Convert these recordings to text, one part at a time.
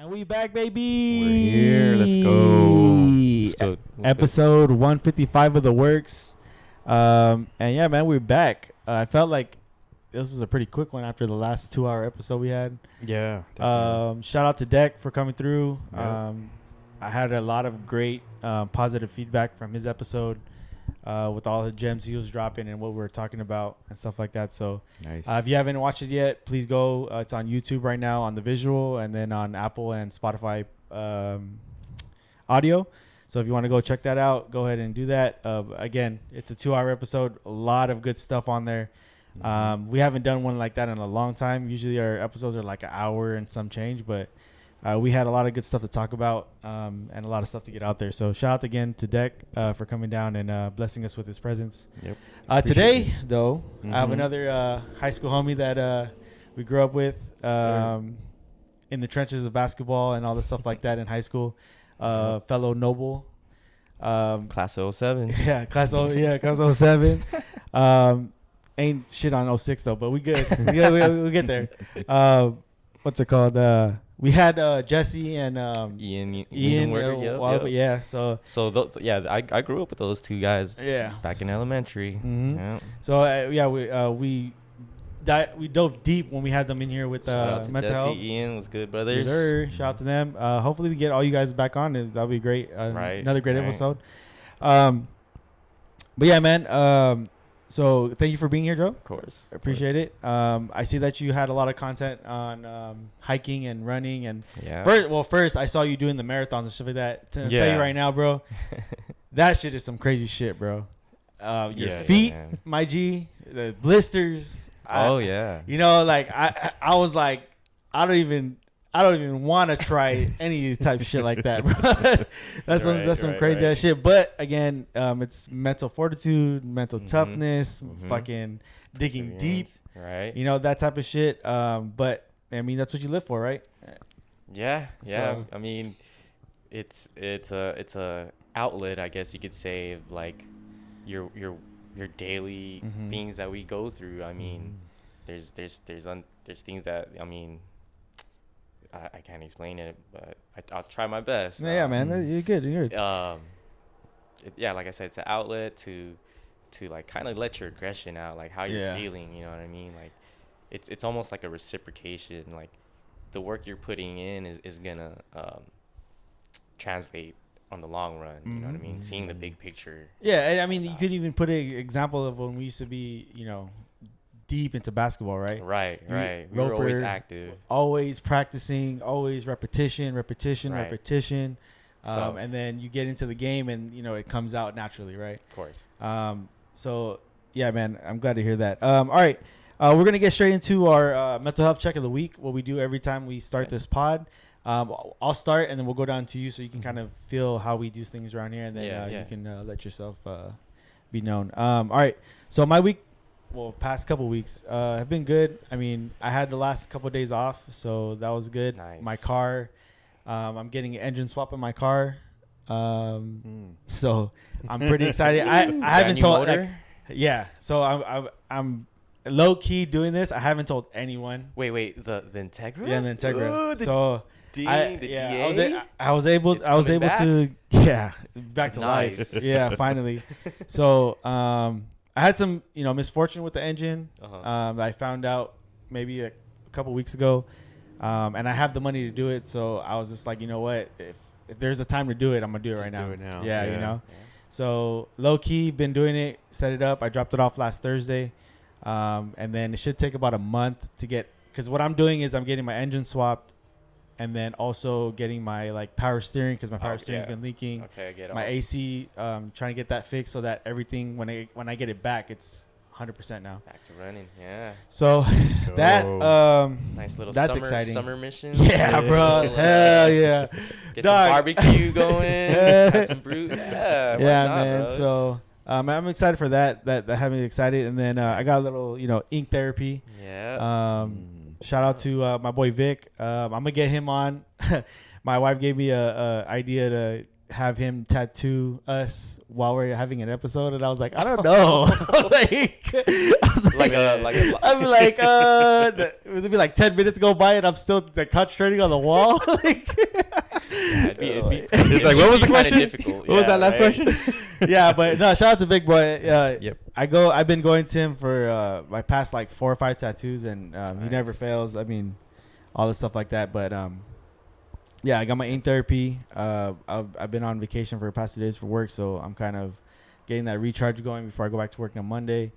And we back, baby. We're here. Let's go. Episode 155 of the Werkz. And yeah, man, we're back. I felt like this was a pretty quick one after the last 2-hour episode we had. Yeah. Definitely. Shout out to Deck for coming through. Yep. I had a lot of great positive feedback from his episode with all the gems he was dropping and what we were talking about and stuff like that. So Nice. if you haven't watched it yet, please go. It's on YouTube right now on the visual and then on Apple and Spotify audio. So if you want to go check that out, go ahead and do that. Again, it's a 2-hour episode. A lot of good stuff on there. We haven't done one like that in a long time. Usually our episodes are like an hour and some change, but we had a lot of good stuff to talk about and a lot of stuff to get out there. So shout out again to Deck for coming down and blessing us with his presence. Yep. Today, though, I have another high school homie that we grew up with in the trenches of basketball and all the stuff like that in high school. Fellow Noble. Class of 07. Yeah, class 07. Ain't shit on 06 though, but we good. we get there. What's it called? We had Jesse and Ian Worker, yep. Yeah, I grew up with those two guys. Yeah, back in elementary. Mm-hmm. Yeah. So we dove deep when we had them in here with Shout out to mental Jesse, health. Ian was good brothers. Yes, sir. Shout out to them. Hopefully we get all you guys back on. That'll be great. Another great episode. But yeah, man. So thank you for being here, Joe. Of course. Appreciate it. I see that you had a lot of content on hiking and running. And yeah. First I saw you doing the marathons and stuff like that. To tell you right now, bro, that shit is some crazy shit, bro. Your feet, my G, the blisters. Yeah. You know, like I was like, I don't even want to try any type of shit like that, bro. That's some crazy ass shit. But again, it's mental fortitude, mental toughness, fucking digging deep, right? You know, that type of shit. But I mean, that's what you live for, right? Yeah. So, I mean, it's a outlet, I guess you could say, of like your daily things that we go through. I mean, there's things that, I mean, I can't explain it, but I'll try my best. Yeah, man, you're good. Like I said, it's an outlet to like kind of let your aggression out, like how you're feeling. You know what I mean? Like it's almost like a reciprocation. Like the work you're putting in is gonna translate on the long run. You know what I mean? Seeing the big picture. Yeah, and I mean, you could even put an example of when we used to be, you know, deep into basketball, right? Right. We were always active. Always practicing, always repetition. And then you get into the game and, you know, it comes out naturally, right? Of course. So, yeah, man, I'm glad to hear that. All right. We're going to get straight into our mental health check of the week, what we do every time we start this pod. I'll start, and then we'll go down to you so you can kind of feel how we do things around here, and then you can let yourself be known. All right. So my week, past couple weeks have been good. I mean, I had the last couple of days off, so that was good. Nice. My car, I'm getting an engine swap in my car. So I'm pretty excited. I haven't told. So I'm low key doing this. I haven't told anyone. Wait, the Integra? Yeah, the Integra. DA? I was able to back to life. Yeah, finally. So I had some, you know, misfortune with the engine. I found out maybe a couple weeks ago, and I have the money to do it. So I was just like, you know what, if there's a time to do it, I'm gonna do it right now. Do it now. Yeah, you know. Yeah. So low key been doing it. Set it up. I dropped it off last Thursday, and then it should take about a month to get. Because what I'm doing is I'm getting my engine swapped, and then also getting my like power steering, because my power steering's been leaking. Okay, I get it. My AC, trying to get that fixed so that everything when I get it back, it's 100% now. Back to running, yeah. So that nice little exciting. Summer mission. Yeah, bro. Hell yeah. Get some barbecue going. Have some brew. Yeah, man. Bro? So I'm excited for that. That had me excited, and then I got a little, you know, ink therapy. Yeah. Shout out to my boy Vic. I'm gonna get him on. My wife gave me a idea to have him tattoo us while we're having an episode, and I was like, I don't know, I'd be like, it'd be like 10 minutes go by, and I'm still concentrating on the wall. It's like, what was the question? What was that last question? Yeah, but no, shout out to Big Boy. Yep. I've been going to him for my past like 4 or 5 tattoos, and Nice. he never fails. I mean, all the stuff like that. But yeah, I got my ink therapy. I've been on vacation for the past 2 days for work, so I'm kind of getting that recharge going before I go back to work on Monday.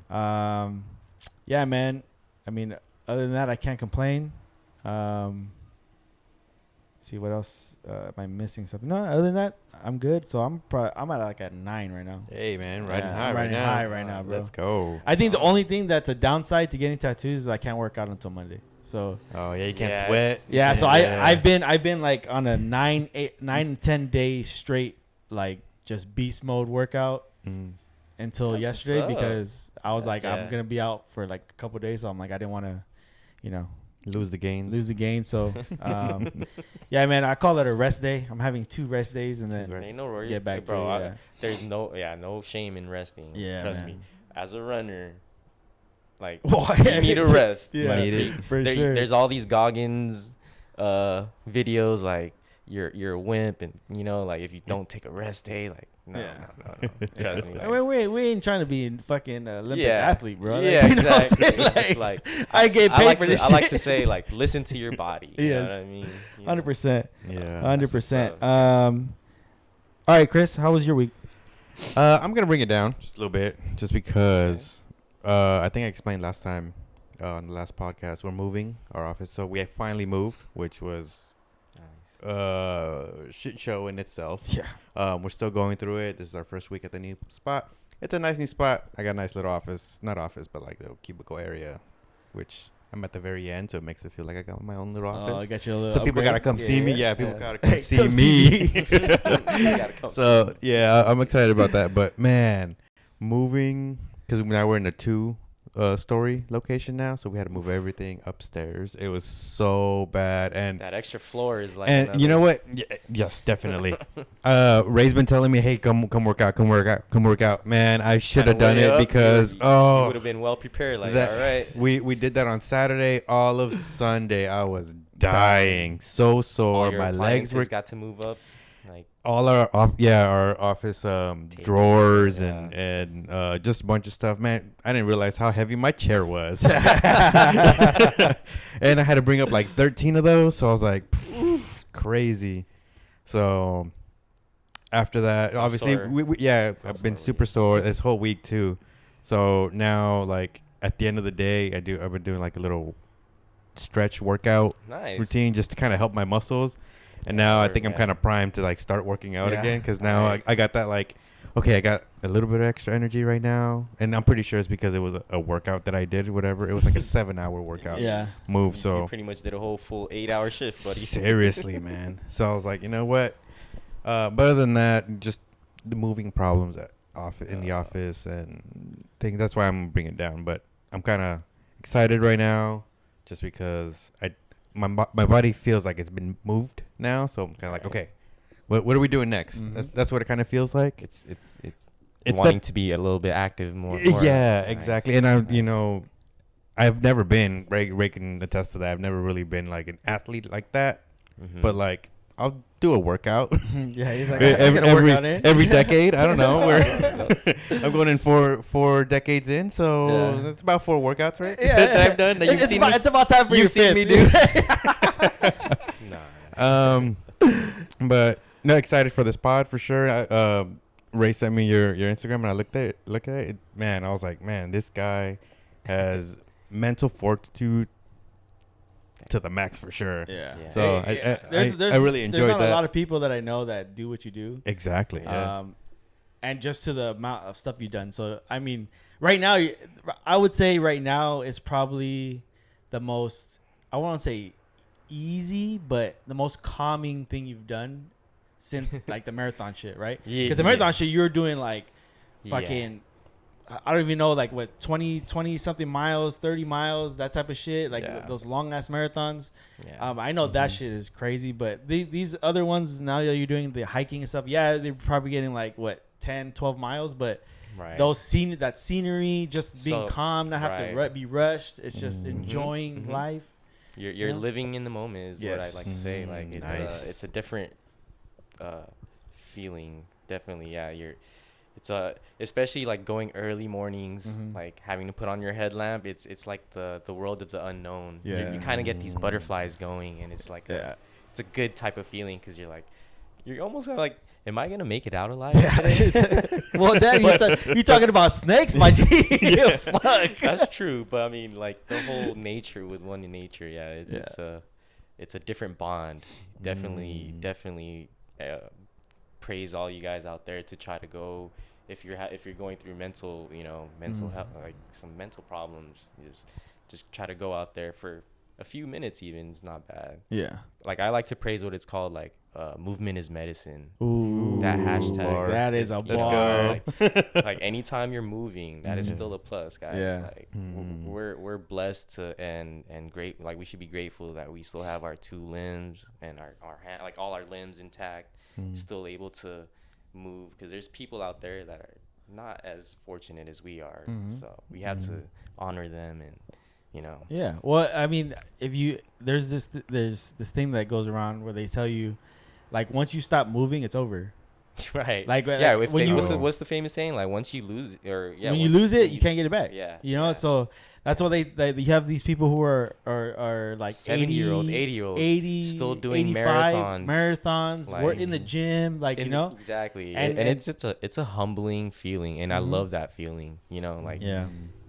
Yeah, man. I mean, other than that, I can't complain. See what else am I missing? Something? No, other than that, I'm good. So I'm at like at 9 right now. Hey, man, riding Yeah, high I'm right riding now. high right now, bro. Let's go. I think the only thing that's a downside to getting tattoos is I can't work out until Monday. So Oh yeah, you can't Yeah, sweat. it's- yeah, so Yeah. I've been like on a 9-10 days straight like just beast mode workout Mm. until That's yesterday what's up. because I was like Yeah. I'm gonna be out for like a couple of days, so I'm like I didn't want to, Lose the gains. lose the gain. So yeah, man, I call it a rest day. I'm having 2 rest days and then Ain't no worries, get back bro. to it. There's no shame in resting. Yeah, Trust man. me. As a runner, like Well, you need a rest. Yeah, Need it. for sure. There's all these Goggins videos like you're a wimp, and like if you don't take a rest day, like no. Trust me. Like, we ain't trying to be a fucking Olympic Yeah. athlete, bro. Yeah, Like, you know what I'm exactly. saying? It's like I get paid for this. I like to say like listen to your body. You know Yes. what I mean? 100%. Yeah. 100%. up. All right, Chris, how was your week? I'm gonna bring it down just a little bit, just because I think I explained last time on the last podcast we're moving our office, so we finally moved, which was shit show in itself. Yeah. We're still going through it. This is our first week at the new spot. It's a nice new spot. I got a nice little office, not office, but like the cubicle area, which I'm at the very end, so it makes it feel like I got my own little office. Oh, I got you a little So people upgrade? gotta come see me. Yeah, people Yeah. gotta come Hey, see come see me. You gotta come So yeah, I'm excited about that. But man, moving, because now we're in a 2-story location now, so we had to move everything upstairs. It was so bad, and that extra floor is like. and you know what? Yes, definitely. Ray's been telling me, "Hey, come work out." Man, I should have done it because you would have been well prepared. Like, all right, we did that on Saturday. All of Sunday, I was dying, so all sore. your My legs were got to move up. Like, all our office drawers yeah. and just a bunch of stuff. Man, I didn't realize how heavy my chair was. And I had to bring up like 13 of those, so I was like, crazy. So after that, I'm obviously sore. I've been super sore this whole week too. So now, like, at the end of the day, I've been doing like a little stretch workout nice. routine just to kind of help my muscles. And now I Sure, think I'm man. kind of primed to like start working out Yeah. again, because now Alright. I got that, like, okay, I got a little bit of extra energy right now, and I'm pretty sure it's because it was a workout that I did, whatever. It was like a 7-hour workout Yeah. move. You So pretty much did a whole full 8-hour shift, buddy. seriously, man. So I was like, you know what? But other than that, just the moving problems in the office, and think that's why I'm bringing it down. But I'm kind of excited right now, just because my body feels like it's been moved now. So I'm kind of like, Right. okay, what are we doing next? Mhm. That's what it kind of feels like. It's It's wanting that- to be a little bit active more. Yeah, Nice. exactly. And I, Nice. I've never been, Ray can attest to that. I've never really been like an athlete like that. Mhm. But like, I'll do a workout Yeah, he's like, every decade. I don't know. I'm going in four decades in, so Yeah. that's about 4 workouts, right? Yeah, that I've done. That you've seen me. it's about time for You've your seen me fifth. do. Nah. But no, excited for this pod for sure. Ray sent me your Instagram, and I looked at it. Man, I was like, man, this guy has mental fortitude to the max for sure. Yeah. Yeah. So There's I really enjoyed there's not that. a lot of people that I know that do what you do. Exactly. Yeah. And just to the amount of stuff you've done. So, I mean, right now, I would say right now is probably the most, I won't say easy, but the most calming thing you've done since like the marathon shit, right? Yeah, Because the marathon shit, you're doing like Yeah. fucking I don't even know, like what 20 something miles, 30 miles, that type of shit, like those long ass marathons. I know that shit is crazy, but these other ones now that you're doing the hiking and stuff, they're probably getting like what 10, 12 miles, but those that scenery, just being calm, not have to be rushed. It's just enjoying life. You're living in the moment is what I like to say. Like it's a different feeling. Definitely, it's especially like going early mornings, like having to put on your headlamp. It's like the world of the unknown. You kind of get these butterflies going, and it's like it's a good type of feeling because you're almost like, am I gonna make it out alive? Well, damn, you talking about snakes, my G? Fuck. That's true, but I mean, like the whole nature with one in nature. It's a different bond. Definitely. Praise all you guys out there to try to go if you're going through mental health, like some mental problems. Just try to go out there for a few minutes. Even it's not bad. Like I like to praise what it's called, like movement is medicine. Ooh, that hashtag that is a bar. Like anytime you're moving, that is still a plus, guys. Like we're blessed to and great. Like we should be grateful that we still have our two limbs and our hand, like all our limbs intact, still able to move, because there's people out there that are not as fortunate as we are. So we have to honor them, and well, I mean, there's this thing that goes around where they tell you, like, once you stop moving, it's over. Right. Like, what's the famous saying? Like, once you lose it, when you lose it, you can't get it back. Yeah. So that's why you have these people who are like 70-year-olds, 80-year-olds, still doing marathons. Like, we're in the gym, like exactly. And it's a humbling feeling, and I love that feeling. Like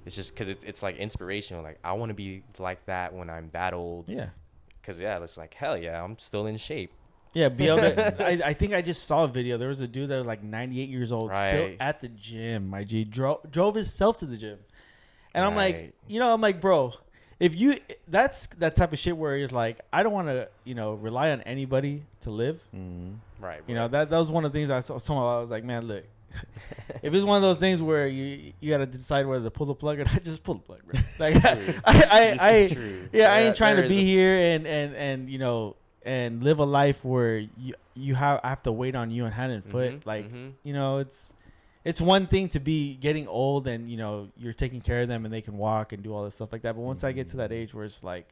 it's just because it's like inspirational. Like I want to be like that when I'm that old. Because it's like, hell yeah, I'm still in shape. Be able to, I think I just saw a video. There was a dude that was like 98 years old, still at the gym. My G drove himself to the gym, and I'm like, I'm like, bro, that's that type of shit where it's like, I don't want to, rely on anybody to live. Right. That was one of the things I saw. I was like, man, look, if it's one of those things where you got to decide whether to pull the plug or not, just pull the plug, bro. Like, I ain't trying to be here and live a life where I have to wait on you and hand and foot. It's one thing to be getting old and you're taking care of them and they can walk and do all this stuff like that. But once I get to that age where it's like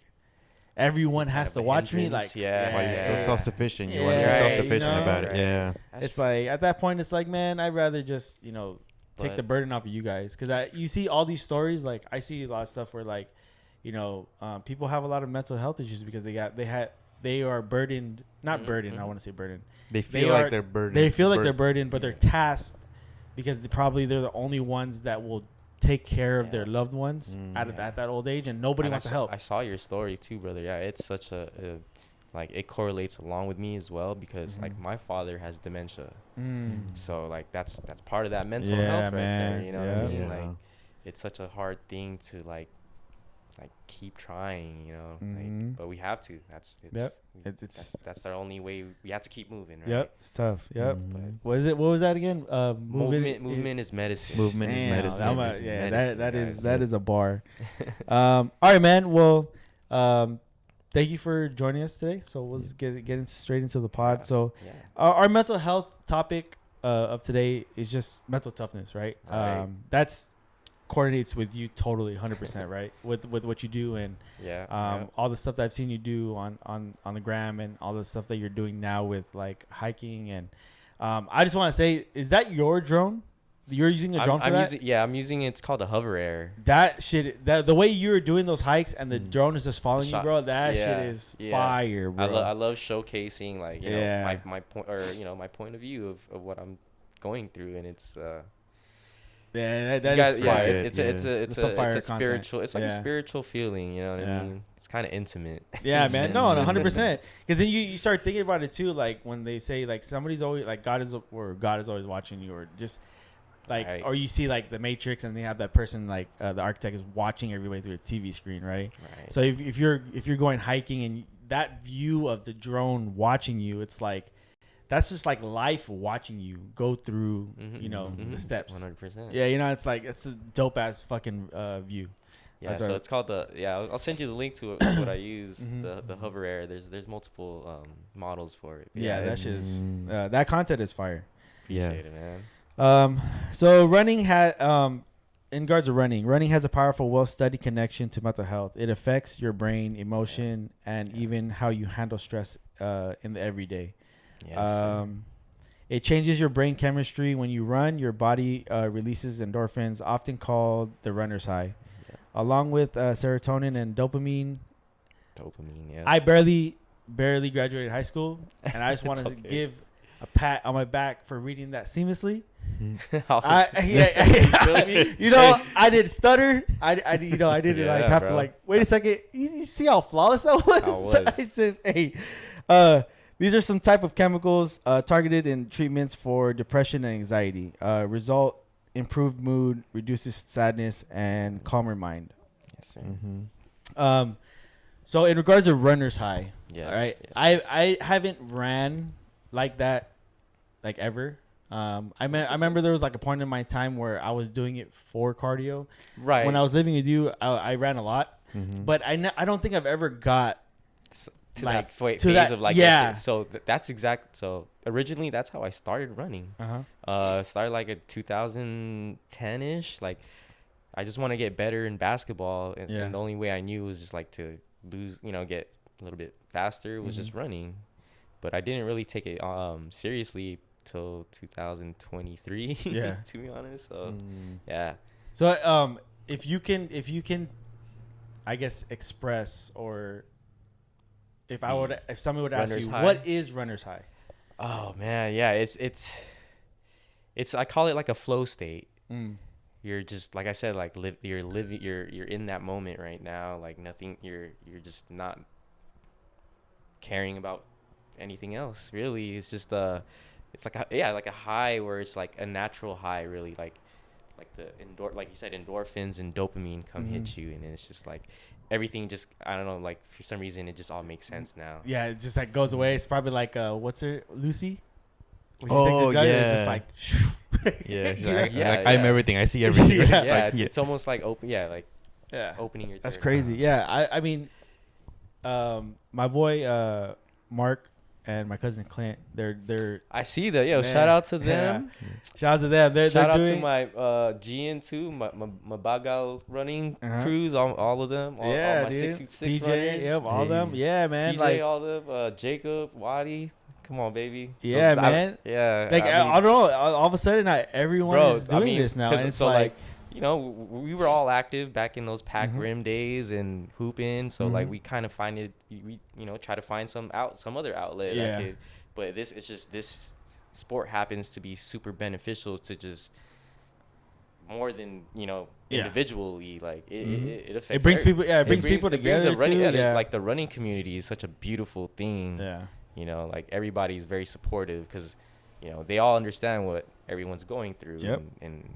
everyone has to watch me, like while you're still self-sufficient, you want to be self-sufficient about it. Yeah, it's like at that point, it's like, man, I'd rather just take the burden off of you guys, because you see all these stories. Like I see a lot of stuff where like people have a lot of mental health issues because they are burdened, not burdened. I want to say burdened. They feel like they're burdened. They feel like they're burdened, but they're tasked because they're the only ones that will take care of their loved ones at that old age, and nobody wants to help. I saw your story too, brother. Yeah, it's such like it correlates along with me as well, because like my father has dementia, so like that's part of that mental health right there. You know what I mean? Like it's such a hard thing to like keep trying, like, but we have to. That's our only way. We have to keep moving, right? Yep, it's tough. Yep. What was that again? Movement is medicine. Movement is medicine. That is a bar. All right, man. Well, thank you for joining us today. So let's get straight into the pod. So our mental health topic of today is just mental toughness, right? That's coordinates with you totally 100%, right? with what you do and all the stuff that I've seen you do on the gram, and all the stuff that you're doing now with like hiking. And I just want to say, is that your drone? You're using a drone for that? I'm using it. It's called a Hover Air. That shit, the way you're doing those hikes and the drone is just following you, bro, that shit is fire, bro. I love showcasing like my point, or my point of view of what I'm going through, and it's it's a spiritual. It's like a spiritual feeling, you know what I mean? It's kind of intimate. Yeah, man. No, 100%. Because then you start thinking about it too. Like when they say like somebody's always like God is always watching you, or just like or you see like the Matrix and they have that person like the architect is watching everybody through a TV screen, right? So if you're going hiking and that view of the drone watching you, it's like that's just like life watching you go through, the steps. 100%. Yeah, it's like it's a dope ass fucking view. Yeah, so it's called I'll send you the link to what I use, the Hover Air. There's multiple models for it. Yeah, that's just that content is fire. Appreciate it, man. So running in regards to running has a powerful, well-studied connection to mental health. It affects your brain, emotion, and even how you handle stress in the everyday. Yes, it changes your brain chemistry. When you run, your body releases endorphins, often called the runner's high. Along with serotonin and dopamine. Yeah. I barely graduated high school, and I just wanted to give a pat on my back for reading that seamlessly. I did stutter. I didn't have to wait a second. You see how flawless that was? It's just, these are some type of chemicals targeted in treatments for depression and anxiety. Result improved mood, reduces sadness, and calmer mind. Yes, sir. So in regards to runner's high, yes, all right, yes, I haven't ran like that, like ever. I remember there was like a point in my time where I was doing it for cardio. Right. When I was living with you, I ran a lot, but I don't think I've ever got to that phase of like, yeah. So that's exact. So originally that's how I started running. Started like a 2010-ish. Like I just want to get better in basketball, and the only way I knew was just like to lose, get a little bit faster was just running. But I didn't really take it seriously till 2023. Yeah. To be honest. So yeah. So if you can, I guess express, or if somebody would ask you, what is runner's high? Oh man, yeah, it's I call it like a flow state. You're just, like I said, like you're in that moment right now, like nothing, you're just not caring about anything else really. It's just it's like like a high where it's like a natural high, really, like the like you said, endorphins and dopamine come hit you, and it's just like everything just, I don't know, like for some reason it just all makes sense now. Yeah, it just like goes away. It's probably like what's her, Lucy? Oh yeah, it's just like I'm everything. I see everything. Yeah, it's almost like opening your. That's crazy. Yeah, I mean, my boy Mark and my cousin Clint, they're. I see that. Yo, shout out to them. Yeah. Shout out to them. Shout out to my GN2, my Bagal running crews, all of them. All my dude. 66 PJ, runners. yep, all of them. Yeah, man. PJ, like, all of them. Jacob, Wadi. Come on, baby. Yeah, man. Like, I don't know. All of a sudden, everyone is doing this now. And it's so like, we were all active back in those pack rim days and hooping. So like, we kind of we try to find some other outlet. Yeah. But this sport happens to be super beneficial to just more than individually. Like it affects. It brings people. Yeah, it brings people together running, too. Yeah, like the running community is such a beautiful thing. Yeah. Like everybody's very supportive because, they all understand what everyone's going through. Yep. And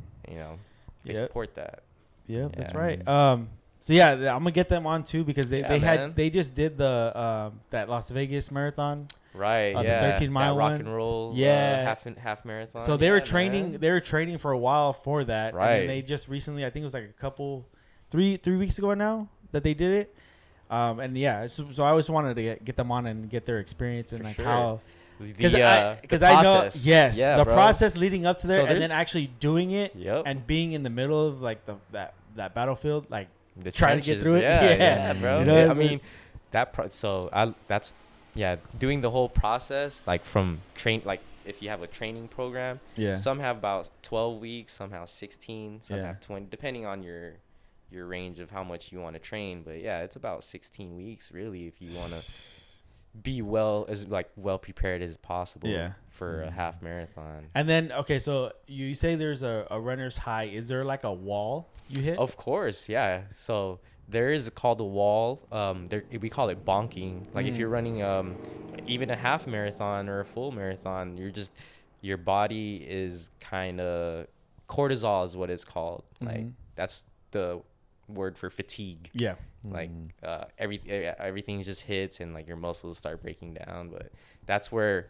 they support that. Yep, that's right. So yeah, I'm gonna get them on too because they just did the that Las Vegas marathon. Right. The 13-mile rock one. and roll. Yeah. Half marathon. So they were training. They were training for a while for that. Right. And then they just recently, I think it was like a couple, 3 weeks ago now that they did it. And yeah, so I always wanted to get them on and get their experience and how, because I know, yes, the process leading up to there, and then actually doing it and being in the middle of like that battlefield, like the trying to get through it. Yeah, bro. I mean, doing the whole process, like from like if you have a training program, some have about 12 weeks, some have 16, some have 20, depending on your range of how much you want to train. But yeah, it's about 16 weeks really if you want to be well prepared as possible for a half marathon. And then so you say there's a runner's high. Is there like a wall you hit? Of course, yeah. So there is called a wall. We call it bonking. Like if you're running even a half marathon or a full marathon, your body is kind of, cortisol is what it's called. Like that's the word for fatigue. Yeah. Like everything just hits and like your muscles start breaking down. But that's where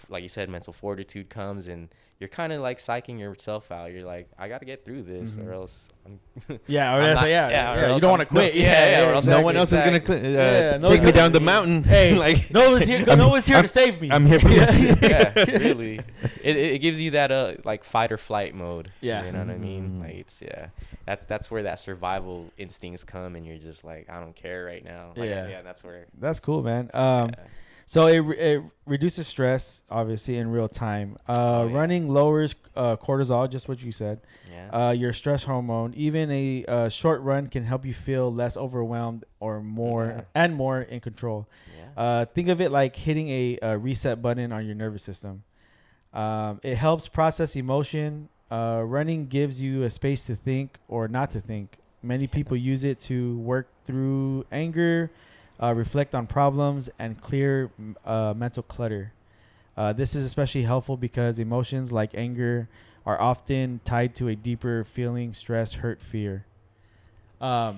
like you said, mental fortitude comes, and you're kind of like psyching yourself out. You're like, I got to get through this, or else I'm Yeah, or I'm that's not- yeah. or You don't want to quit. or else No one else is gonna exactly. take me down the mountain. Hey, like no one's here. No one's here to save me. I'm here for myself. Yeah, really. It gives you that like fight or flight mode. Yeah. You know what I mean? Like that's where that survival instincts come, and you're just like, I don't care right now. Like, Yeah. That's where. That's cool, man. Yeah. So it reduces stress, obviously, in real time. Running lowers cortisol, just what you said. Yeah. Your stress hormone. Even a short run can help you feel less overwhelmed or more in control. Yeah. Think of it like hitting a reset button on your nervous system. It helps process emotion. Running gives you a space to think or not to think. Many people use it to work through anger, reflect on problems, and clear mental clutter. This is especially helpful because emotions like anger are often tied to a deeper feeling: stress, hurt, fear. I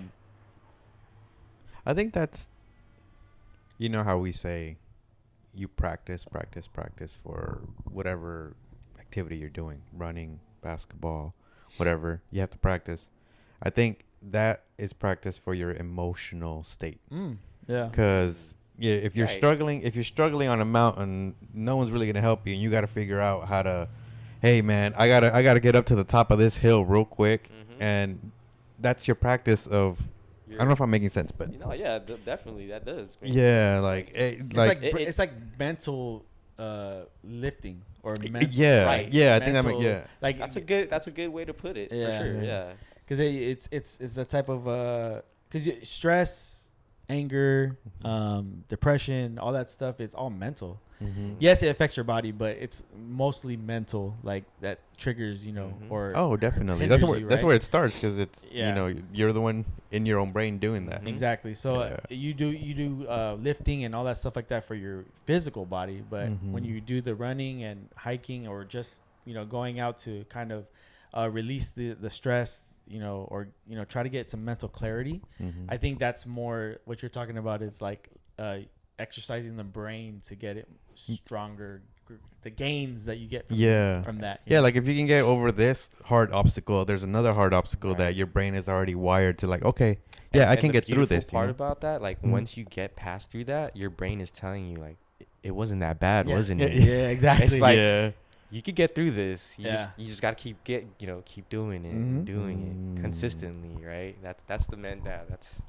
think that's, you know how we say, you practice for whatever activity you're doing, running, basketball, whatever. You have to practice. I think that is practice for your emotional state. Yeah. Because if you're struggling on a mountain, no one's really gonna help you, and you got to figure out how to. Hey man, I gotta get up to the top of this hill real quick, and that's your practice of. I don't know if I'm making sense, but definitely that does. Yeah, it's like mental lifting or mental. Yeah, right. Yeah, I think that like that's a good way to put it. Yeah. For sure. Yeah. Because it's the type of because stress, anger, depression, all that stuff. It's all mental. Yes, it affects your body, but it's mostly mental. Like that triggers, or definitely. That's hinders where you, where it starts, because it's Yeah. You're the one in your own brain doing that. Exactly. So you do lifting and all that stuff like that for your physical body, but when you do the running and hiking, or just going out to kind of release the stress, or try to get some mental clarity, I think that's more what you're talking about. It's like exercising the brain to get it stronger, the gains that you get from that. Like if you can get over this hard obstacle, there's another hard obstacle that your brain is already wired to, like, okay, I can get through this. The part about that, like once you get past through that, your brain is telling you, like, it wasn't that bad, wasn't it? Yeah, exactly. It's like, you could get through this. You just gotta keep doing it, and doing it consistently, right? That's the that's.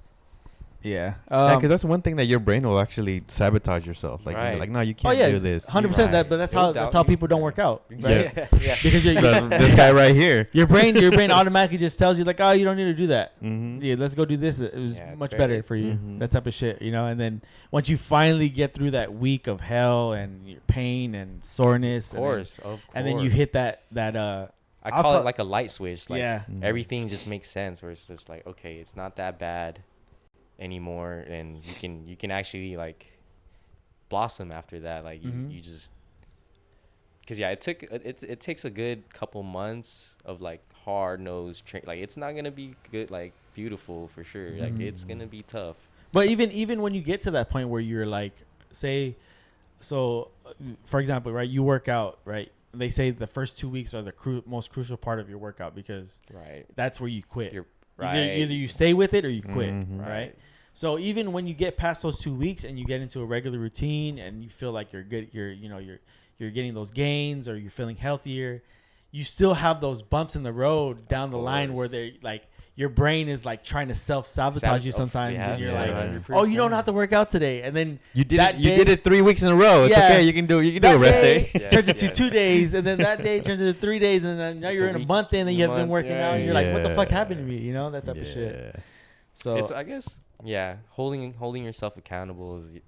Yeah, because that's one thing that your brain will actually sabotage yourself. Like, you're like, no, you can't do this. 100%. That, but that's how people don't work out. Right? Yeah. Because this guy right here, your brain automatically just tells you, like, oh, you don't need to do that. Yeah, let's go do this. It was much better for you. That type of shit, And then once you finally get through that week of hell and your pain and soreness, of course, and then you hit that. I call it like a light switch. Like everything everything just makes sense. Where it's just like, okay, it's not that bad anymore, and you can actually like blossom after that. Like you just, because it takes a good couple months of like hard nosed like it's not gonna be good, like beautiful for sure. Like it's gonna be tough. But even when you get to that point where you're like, say, so for example, right, you work out, right? They say the first 2 weeks are the most crucial part of your workout, because that's where you quit. Either you stay with it or you quit, right? So even when you get past those 2 weeks and you get into a regular routine and you feel like you're good, you're getting those gains, or you're feeling healthier, you still have those bumps in the road down the line where they like your brain is like trying to self-sabotage you sometimes, and you're like, 100%. Oh, you don't have to work out today, and then you did it 3 weeks in a row. It's okay. You can do a rest day. Turns into 2 days, and then that day turns into 3 days, and then now you're in a month in, and you have been working out, and you're like, what the fuck happened to me? That type of shit. So it's, I guess, holding yourself accountable is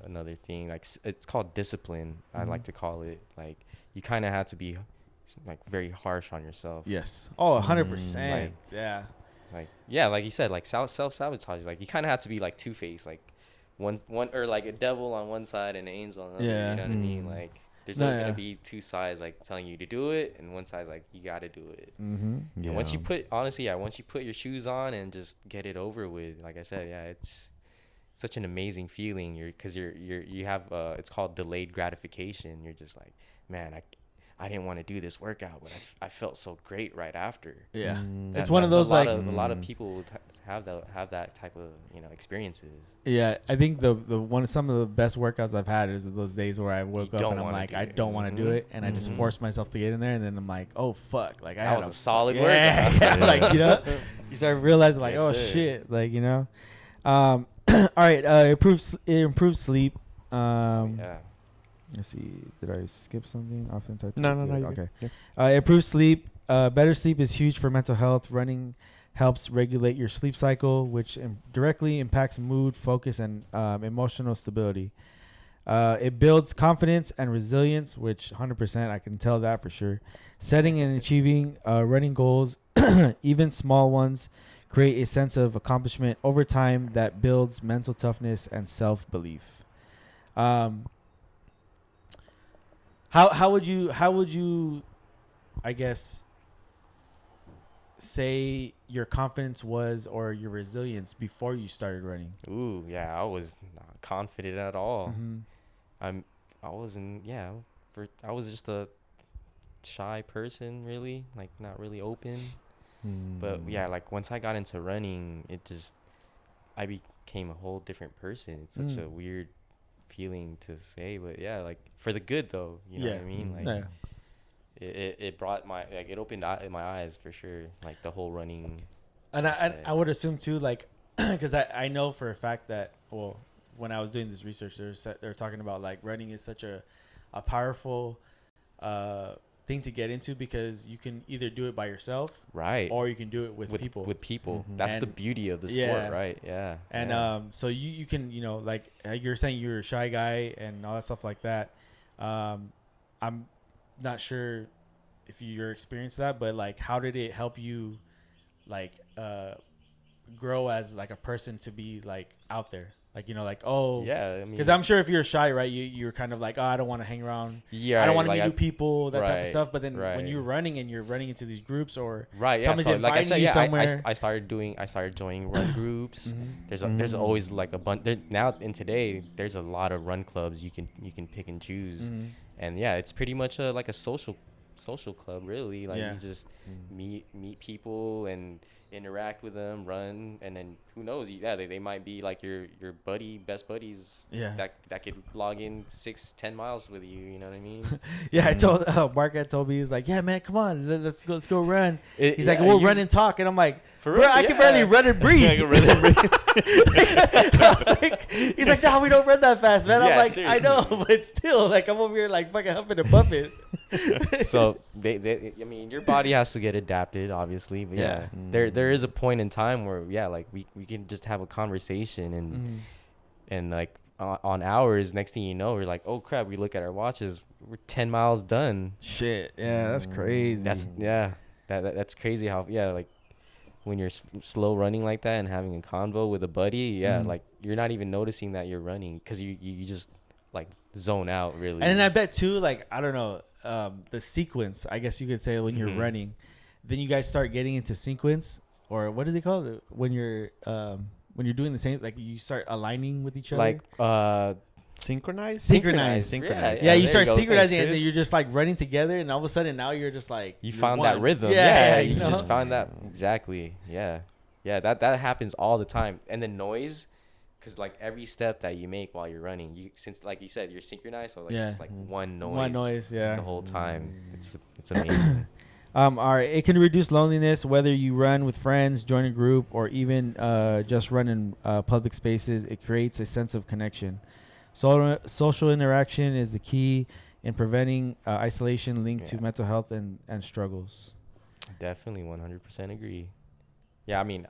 another thing. Like it's called discipline. I like to call it. Like you kind of have to be like very harsh on yourself. Yes. Oh, 100%. Yeah. Like you said, like self-sabotage. Like you kind of have to be like two-faced, like one or like a devil on one side and an angel on the other. You know what I mean? Like There's always gonna be two sides like telling you to do it, and one side's like you gotta do it. Mm-hmm. And once you put once you put your shoes on and just get it over with, like I said, it's such an amazing feeling. You have it's called delayed gratification. You're just like, man, I didn't want to do this workout, but I felt so great right after. Yeah, it's one of those a lot of people would have that type of experiences. Yeah, I think some of the best workouts I've had is those days where I woke up and I'm like, I don't want to do it, and I just force myself to get in there, and then I'm like, oh fuck, like that was a solid workout. Yeah, like you start realizing like, oh shit, like all right, it improves sleep. Yeah. Let's see. Did I skip something? Often No. Okay. Improves sleep. Better sleep is huge for mental health. Running helps regulate your sleep cycle, which directly impacts mood, focus, and emotional stability. It builds confidence and resilience, which 100% I can tell that for sure. Setting and achieving running goals, even small ones, create a sense of accomplishment over time that builds mental toughness and self-belief. How would you I guess say your confidence was, or your resilience, before you started running? Ooh, yeah, I was not confident at all. Mm-hmm. I was just a shy person, really, like not really open. But yeah, like once I got into running, I became a whole different person. It's such a weird feeling to say, but yeah, like for the good though, you know what I mean? Like it brought it opened my eyes for sure, like the whole running. And I would assume too, like, because I know for a fact that, well, when I was doing this research, they're talking about like running is such a powerful thing to get into, because you can either do it by yourself, right, or you can do it with people. That's the beauty of the sport, right? And so you can, like you're saying, you're a shy guy and all that stuff like that. I'm not sure if you're experienced that, but like, how did it help you like grow as like a person to be like out there? Like, like, oh, yeah, I mean, because I'm sure if you're shy, right, you're kind of like, oh, I don't want to hang around. Yeah, I don't want to meet new people, that type of stuff. But then right. when you're running and you're running into these groups, or somebody's inviting like I said, you somewhere. I started joining run groups. There's always like a bunch now. In today, there's a lot of run clubs you can pick and choose, and yeah, it's pretty much like a social club, really. Like you just meet people and interact with them, run, and then who knows, they might be like your best buddies that could log in 6-10 miles with you, you know what I mean? I told Mark had told me, he was like, yeah man, come on, let's go run. He's like, we'll run and talk, and I'm like, for real, I can barely run and breathe. I was like, he's like, no, we don't run that fast, man. I'm like, seriously. I know, but still, like, I'm over here like fucking huffing and puffing. So I mean, your body has to get adapted, obviously, but there is a point in time where like we can just have a conversation and like on hours, next thing you know, we're like, oh crap, we look at our watches, we're 10 miles done. Shit, yeah, that's crazy. That's crazy how like when you're slow running like that and having a convo with a buddy, like you're not even noticing that you're running, because you just like zone out, really. And then I bet too, like, I don't know, the sequence, I guess you could say, when you're running, then you guys start getting into sequence, or what is it called when you're doing the same, like you start aligning with each other, like synchronized. Yeah, you start synchronizing, and then you're just like running together, and all of a sudden now you're just like, you found that rhythm. You just found that. Exactly. That happens all the time. And the noise, because like every step that you make while you're running, since like you said, you're synchronized, so like it's just like one noise the whole time. It's amazing. All right, it can reduce loneliness, whether you run with friends, join a group, or even just run in public spaces. It creates a sense of connection. Social interaction is the key in preventing isolation linked to mental health and struggles. Definitely 100% agree. Yeah, I mean,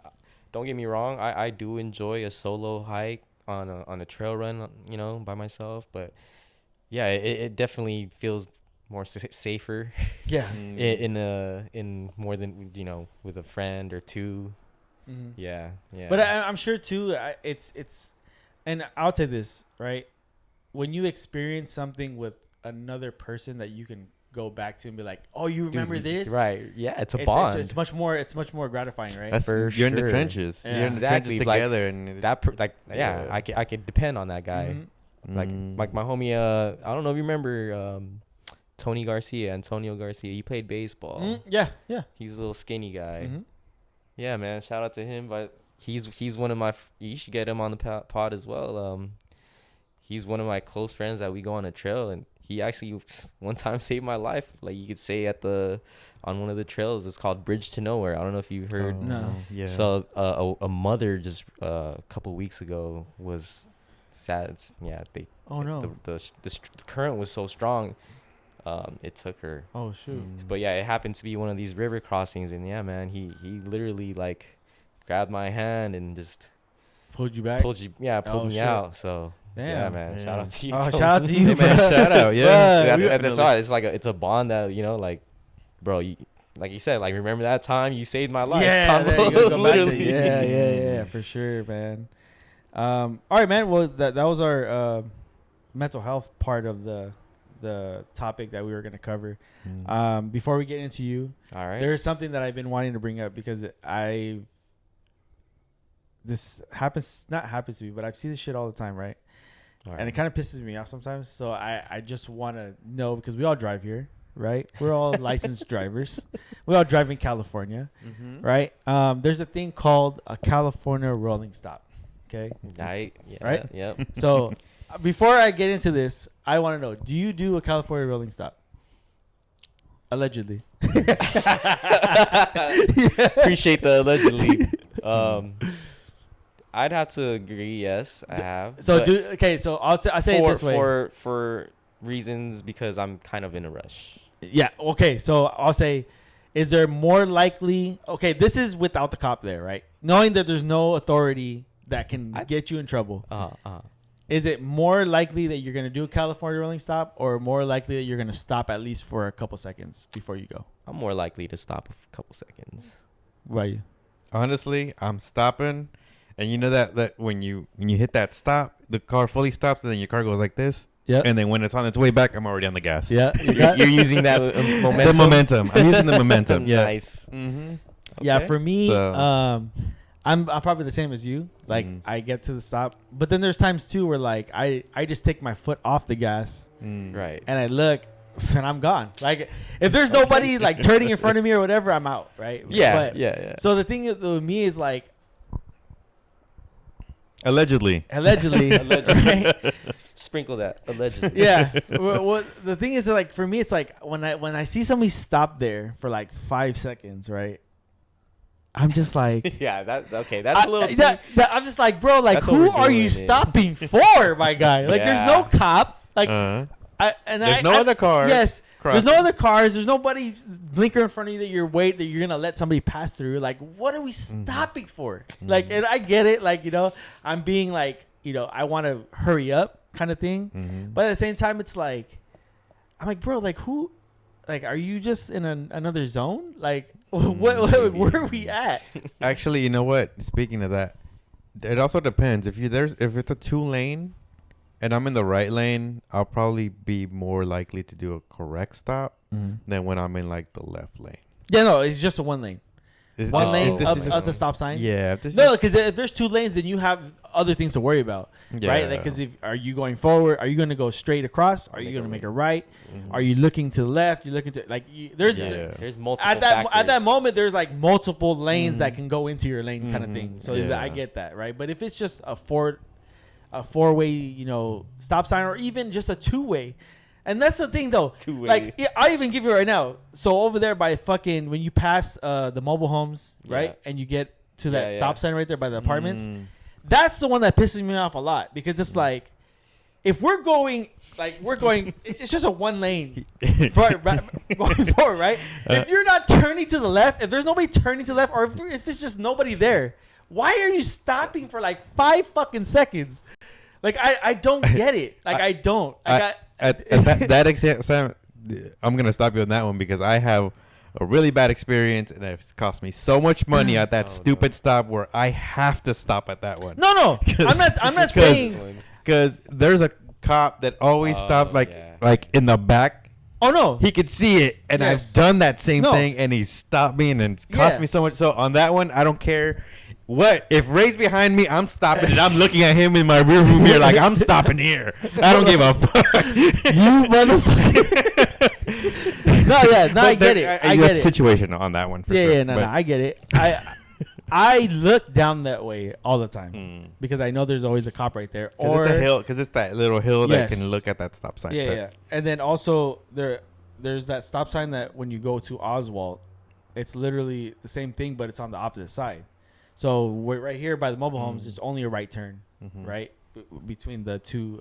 don't get me wrong, I do enjoy a solo hike on a trail run, by myself, but yeah, it definitely feels more safer. Yeah. in more than with a friend or two. Yeah. But I'm sure too, it's and I'll say this, right? When you experience something with another person that you can go back to and be like, oh, you remember this? Right. Yeah, it's a bond. It's much more gratifying, right? That's For you're in the sure. trenches. Yeah. You're in the trenches Exactly, like, together, and yeah, I could depend on that guy. Mhm. Like my homie, I don't know if you remember Antonio Garcia. He played baseball. Yeah. He's a little skinny guy. Mhm. Yeah, man. Shout out to him. But he's one of my. You should get him on the pod as well. He's one of my close friends that we go on a trail, and he actually one time saved my life. Like you could say on one of the trails. It's called Bridge to Nowhere. I don't know if you heard. No. Yeah. So a mother just a couple weeks ago was sad. Yeah, Oh no. The current was so strong. It took her. Oh shoot. But yeah, it happened to be one of these river crossings, and yeah, man, he literally like grabbed my hand and just Pulled you back. pulled me shit. out. So Damn. yeah, man, shout out to you. Oh, Tony. shout out to you, Hey, man, man. shout out, yeah. That's all. It's like it's a bond that like, bro, like you said, like remember that time you saved my life. Yeah, there you go. Go back to, Literally. yeah, for sure, man. All right, man. Well, that was our mental health part of the topic that we were going to cover. Before we get into you, All right. there's something that I've been wanting to bring up because this not happens to me, but I see this shit all the time, right? All right. And it kind of pisses me off sometimes. So I just want to know, because we all drive here, right? We're all licensed drivers. We all drive in California, right? There's a thing called a California rolling stop. Okay. Right. Yeah. Right? Yep. So before I get into this, I want to know, do you do a California rolling stop? Allegedly. Appreciate the allegedly. I'd have to agree. Yes, I have. So But So I'll say it this way. for reasons because I'm kind of in a rush. Yeah. Okay. So I'll say, is there more likely? Okay, this is without the cop there, right? Knowing that there's no authority that can get you in trouble. Is it more likely that you're gonna do a California rolling stop, or more likely that you're gonna stop at least for a couple seconds before you go? I'm more likely to stop a couple seconds. Why you? Honestly, I'm stopping, and you know that when you hit that stop, the car fully stops, and then your car goes like this. Yeah. And then when it's on its way back, I'm already on the gas. Yeah. You're using that momentum. The momentum. I'm using the momentum. Yeah. Nice. Mm-hmm. Yeah. Okay. For me, So- I'm probably the same as you. Like I get to the stop, but then there's times too where like I just take my foot off the gas Right. and I look and I'm gone. Like if there's nobody like turning in front of me or whatever, I'm out. Right. Yeah. But, Yeah. So the thing with me is like Allegedly. allegedly. Right? Sprinkle that allegedly. Yeah. Well, the thing is like for me, it's like when I see somebody stop there for like 5 seconds, right? I'm just like, Yeah. That's a little. I'm just like, bro, like That's who are overdoing you it. stopping for, my guy? Like there's no cop. Like There's no other car. Yes. There's no crossing. other cars. There's nobody blinker in front of you that you're gonna let somebody pass through. Like, what are we stopping for? Like, and I get it. Like, I'm being like, I want to hurry up, kind of thing. But at the same time, it's like, I'm like, bro, like who, like, are you just in another zone? Like, where are we at? Actually, you know what? Speaking of that, it also depends. If it's a 2-lane, and I'm in the right lane, I'll probably be more likely to do a correct stop than when I'm in like the left lane. Yeah, no, it's just a 1 lane. One lane this up is just- the stop sign. Yeah. If this No, is- because if there's 2 lanes, then you have other things to worry about, right? Yeah. Like, because are you going forward? Are you going to go straight across? Are you going to make a right? Are you looking to the left? You're looking to there's There's multiple at that factors. moment there's like multiple lanes that can go into your lane, kind of thing. So Yeah. I get that, right? But if it's just a four-way, stop sign, or even just a 2-way. And that's the thing, though. 2-way. Like, I even give you right now. So over there by fucking, when you pass the mobile homes, right? Yeah. And you get to that Yeah, stop yeah. sign right there by the apartments. That's the one that pisses me off a lot, because it's like, if we're going, it's just a 1 lane going forward, right? If you're not turning to the left, if there's nobody turning to the left, or if it's just nobody there, why are you stopping for like 5 fucking seconds? Like, I don't get it. Like, I don't. At that example, I'm gonna stop you on that one because I have a really bad experience, and it's cost me so much money at that stupid stop where I have to stop at that one. No. I'm not saying. Because there's a cop that always stops like yeah. like in the back. Oh no, He could see it, and Yes. I've done that same No. thing, and he stopped me, and it's cost Yeah. me so much. So on that one, I don't care what if Ray's behind me. I'm stopping, and I'm looking at him in my rear view mirror like I'm stopping here. I don't give a fuck. you motherfucker. No, yeah, no, I get it. I get it. Situation on that one. For Yeah, sure. yeah, no, I get it. I look down that way all the time because I know there's always a cop right there. Because it's a hill. Because it's that little hill that Yes. can look at that stop sign. Yeah, but- yeah. And then also there's that stop sign that when you go to Oswald, it's literally the same thing, but it's on the opposite side. So we're right here by the mobile homes. It's only a right turn, right between the two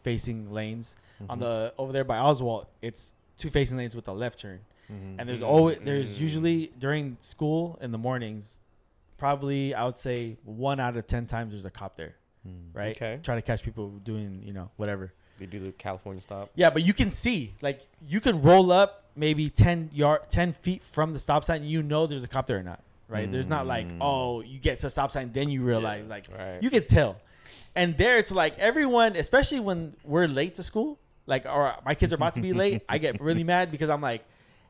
facing lanes. On the over there by Oswald, it's two facing lanes with a left turn. And there's usually during school in the mornings, probably I would say 1 out of 10 times there's a cop there, right? Okay. Try to catch people doing whatever. They do the California stop. Yeah, but you can see, like, you can roll up maybe 10 feet from the stop sign. There's a cop there or not, right? There's not like, oh, you get to the stop sign, then you realize, right. you can tell. And there it's like everyone, especially when we're late to school, like, or my kids are about to be late, I get really mad because I'm like,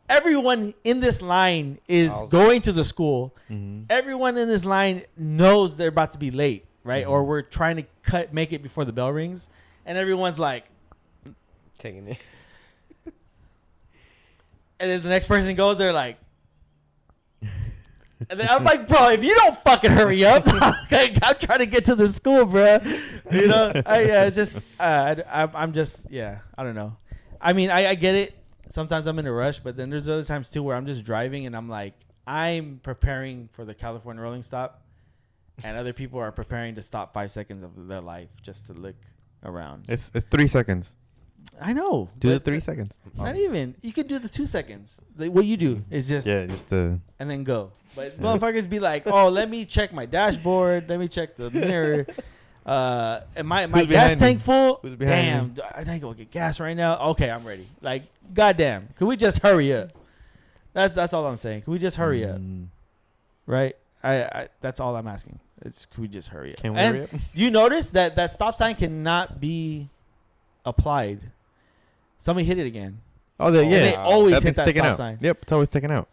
everyone in this line is going to the school. Everyone in this line knows they're about to be late, right? Or we're trying to make it before the bell rings. And everyone's like, Taking it. and then the next person goes, they're like, and then I'm like, bro, if you don't fucking hurry up, I'm trying to get to the school, bro. I'm just, I don't know. I mean, I get it. Sometimes I'm in a rush, but then there's other times too where I'm just driving and I'm like, I'm preparing for the California rolling stop, and other people are preparing to stop 5 seconds of their life just to look around. It's 3 seconds. I know. Do the 3 seconds. Not even. You could do the 2 seconds. What you do is just and then go. But motherfuckers be like, oh, let me check my dashboard. Let me check the mirror. And my gas tank full. Who's behind Damn, I need to go get gas right now. Okay, I'm ready. Like, goddamn, can we just hurry up? That's all I'm saying. Can we just hurry up? Right? I that's all I'm asking. Can we just hurry up? Can we hurry up? You notice that stop sign cannot be applied. Somebody hit it again. Oh, And they always hit means that taken stop out. sign. Yep, it's always taken out.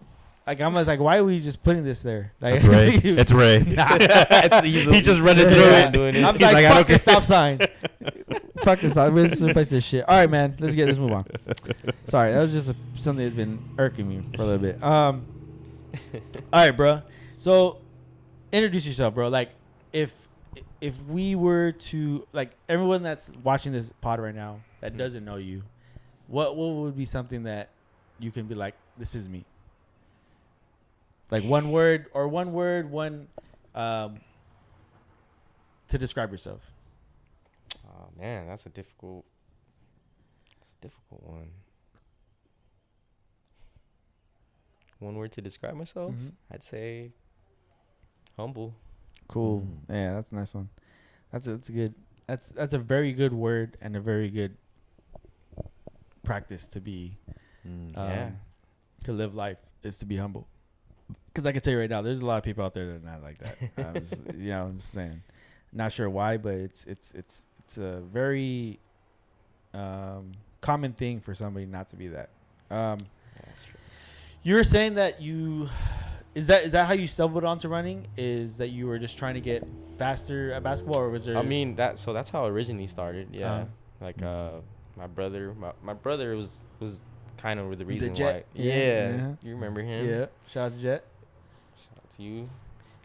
Like, I'm just like, why are we just putting this there? Like, It's Ray. It's Ray. He's just running through Yeah. it. Doing it. I'm He's like, like, I fuck don't this care. stop sign. Fuck this stop. Let's replace this shit. All right, man. Let's move on. Sorry, that was just something that's been irking me for a little bit. All right, bro. So, introduce yourself, bro. Like, if we were to, like, everyone that's watching this pod right now that doesn't know you, what would be something that you can be like, this is me? Like one word, to describe yourself. Oh man, that's a difficult one. One word to describe myself? I'd say humble. Cool. Yeah, that's a nice one. That's a good. That's a very good word and a very good practice to be. Yeah. To live life is to be humble. Because I can tell you right now, there's a lot of people out there that are not like that. I'm just saying. Not sure why, but it's a very common thing for somebody not to be that. That's true. You were saying that is that how you stumbled onto running? Is that you were just trying to get faster at basketball, or was there? I mean that's how it originally started. Yeah, my brother was kind of the reason why. Jet. Yeah, you remember him? Yeah. Shout out to Jet. Shout out to you.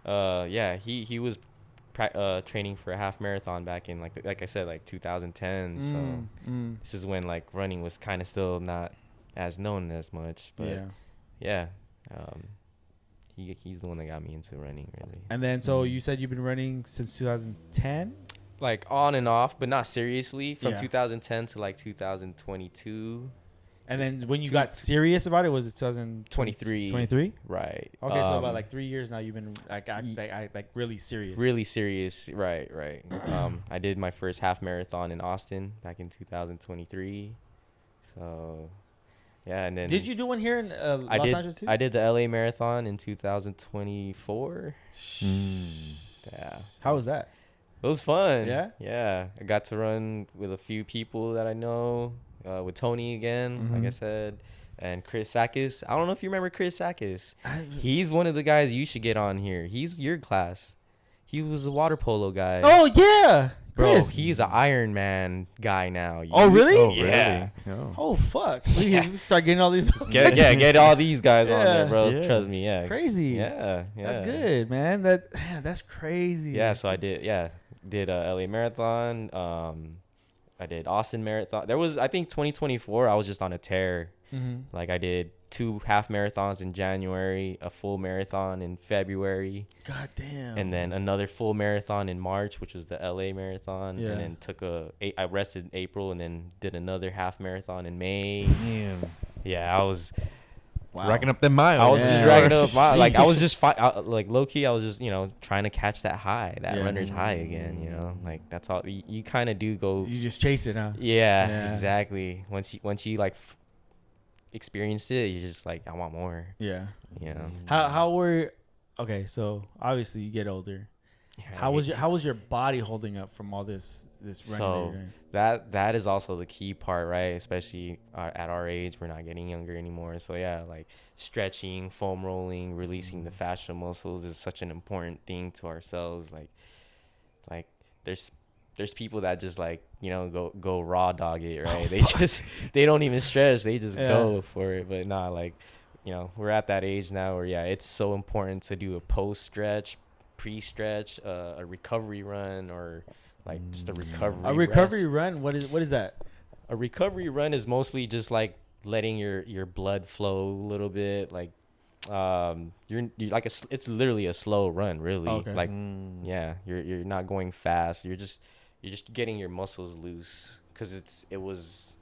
Yeah, he was training for a half marathon back in like I said, like 2010. So this is when like running was kind of still not as known as much. But yeah. He's the one that got me into running, really. And then, so you said you've been running since 2010? Like on and off, but not seriously. From Yeah. 2010 to like 2022. And then when you got serious about it, was it 2023? 23? Right. Okay, so about like 3 years now, you've been like really serious. Really serious. Right. I did my first half marathon in Austin back in 2023. So, yeah, and then Did you do one here in Los Angeles too? I did the LA marathon in 2024. Yeah. How was that? It was fun. Yeah? Yeah. I got to run with a few people that I know. with Tony again, like I said, and Chris Sakis. I don't know if you remember Chris Sakis. He's one of the guys you should get on here. He's your class. He was a water polo guy. Oh yeah, bro, Chris. he's an Iron Man guy now. Oh really? Oh, Yeah. really? Oh. Oh fuck! We start getting all these. Get all these guys on there, bro. Yeah. Trust me, yeah. Crazy. Yeah. That's good, man. That's crazy. Yeah, so I did LA Marathon. I did Austin Marathon. There was, I think 2024, I was just on a tear. Like I did 2 half marathons in January, a full marathon in February. God damn. And then another full marathon in March, which was the LA Marathon. Yeah. And then I rested in April and then did another half marathon in May. Damn. Yeah, I was Racking up them miles. I was just racking up my, like I was Sheesh. just like low key. I was just trying to catch that high, that runner's high again. Like that's all you kind of do go. You just chase it, huh? Yeah, exactly. Once you like experienced it, you're just like, I want more. Yeah. How How were okay? So obviously you get older. How was your body holding up from all this running? So that is also the key part, right? Especially at our age, we're not getting younger anymore. So yeah, like stretching, foam rolling, releasing the fascial muscles is such an important thing to ourselves. Like there's people that just like go raw dog it, right? They don't even stretch, they just go for it. But nah, like we're at that age now where it's so important to do a post stretch, pre-stretch, a recovery run, or like just a recovery run. What is that? A recovery run is mostly just like letting your blood flow a little bit, like you're like it's literally a slow run, really. Okay. Like you're not going fast, you're just getting your muscles loose because it was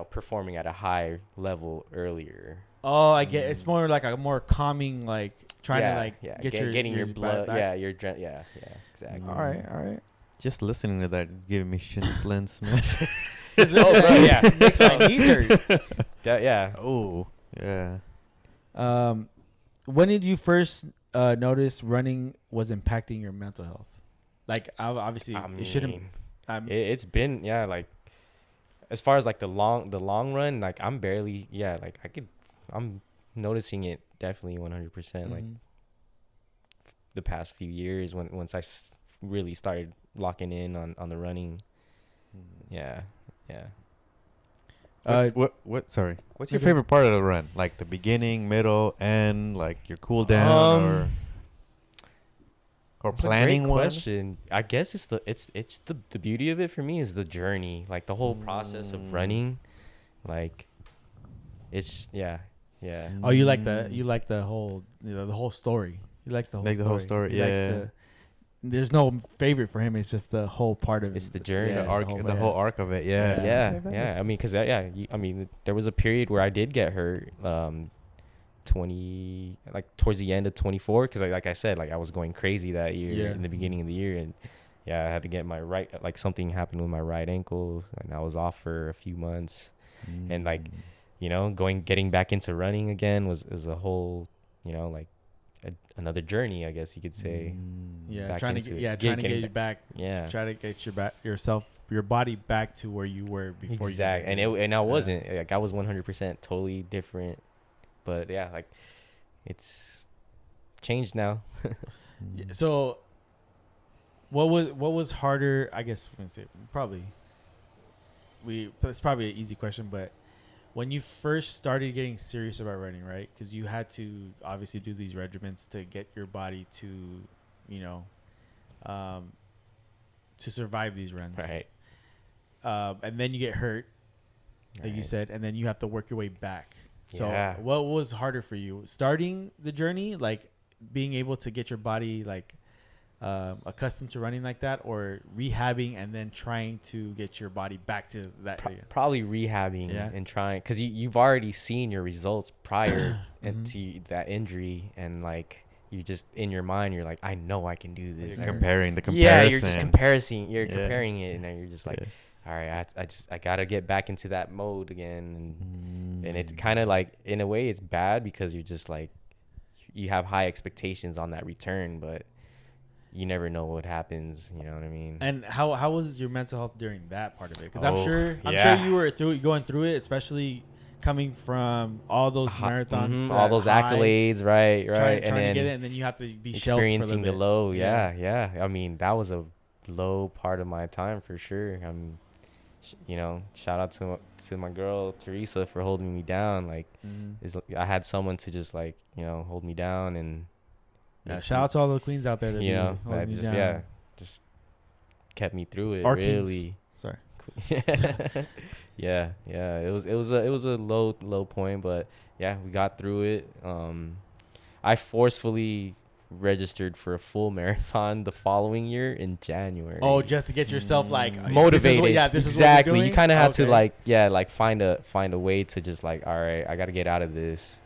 performing at a high level earlier. Oh, I get. It's more like a more calming, like trying to like getting your blood back. Exactly. All right. Just listening to that giving me shin splints, man. Oh, bro, yeah. Makes my knees hurt. Yeah. Oh, yeah. When did you first notice running was impacting your mental health? Like, obviously, it shouldn't. It's been like as far as like the long run, like I'm barely I'm noticing it definitely 100%. Like the past few years once I really started locking in on the running. Yeah. Sorry. What's your favorite part of the run? Like the beginning, middle, end, like your cool down or planning one? Question. I guess it's the beauty of it for me is the journey, like the whole process of running, like it's yeah. Oh, you like the whole the whole story. He likes the whole story. The whole story. Yeah. There's no favorite for him. It's just the whole part of it. It's the journey, the whole arc of it. Yeah. I mean, because there was a period where I did get hurt. 20 like towards the end of 24, because like I said, like I was going crazy that year in the beginning of the year, and I had to get my right, like something happened with my right ankle, and I was off for a few months, and like getting back into running again was a whole like another journey, I guess you could say. Trying to get you back. Try to get your body back to where you were before. Exactly. And I wasn't like I was 100% totally different, but like it's changed now. So what was harder? I guess we're gonna say it's probably an easy question, but when you first started getting serious about running, right? Because you had to obviously do these regimens to get your body to, to survive these runs, Right. And then you get hurt, like you said, and then you have to work your way back. So what was harder for you? Starting the journey, like being able to get your body like accustomed to running like that, or rehabbing and then trying to get your body back to that? Probably rehabbing and trying, because you've already seen your results prior to that injury, and like you just in your mind you're like, I know I can do this. You're comparing the comparison. Yeah, you're just comparing it, and then you're just like, all right, I gotta get back into that mode again, and it kind of like in a way it's bad because you're just like you have high expectations on that return, but you never know what happens. You know what I mean? And how was your mental health during that part of it? Because I'm Oh, sure yeah. you were going through it, especially coming from all those marathons, to all that those high, accolades, right, trying and to then get it, and then you have to be shelved for a experiencing the little bit. low. Yeah. I mean, that was a low part of my time for sure. Shout out to my girl Teresa for holding me down. Like, I had someone to just like hold me down and Shout out to all the queens out there that that just kept me through it. Or really. kings. Sorry. Yeah. It was a low point, but yeah, we got through it. I forcefully registered for a full marathon the following year in January. Oh, just to get yourself like motivated. This is exactly. What we're doing? You kind of have to find a way to just like, all right, I got to get out of this.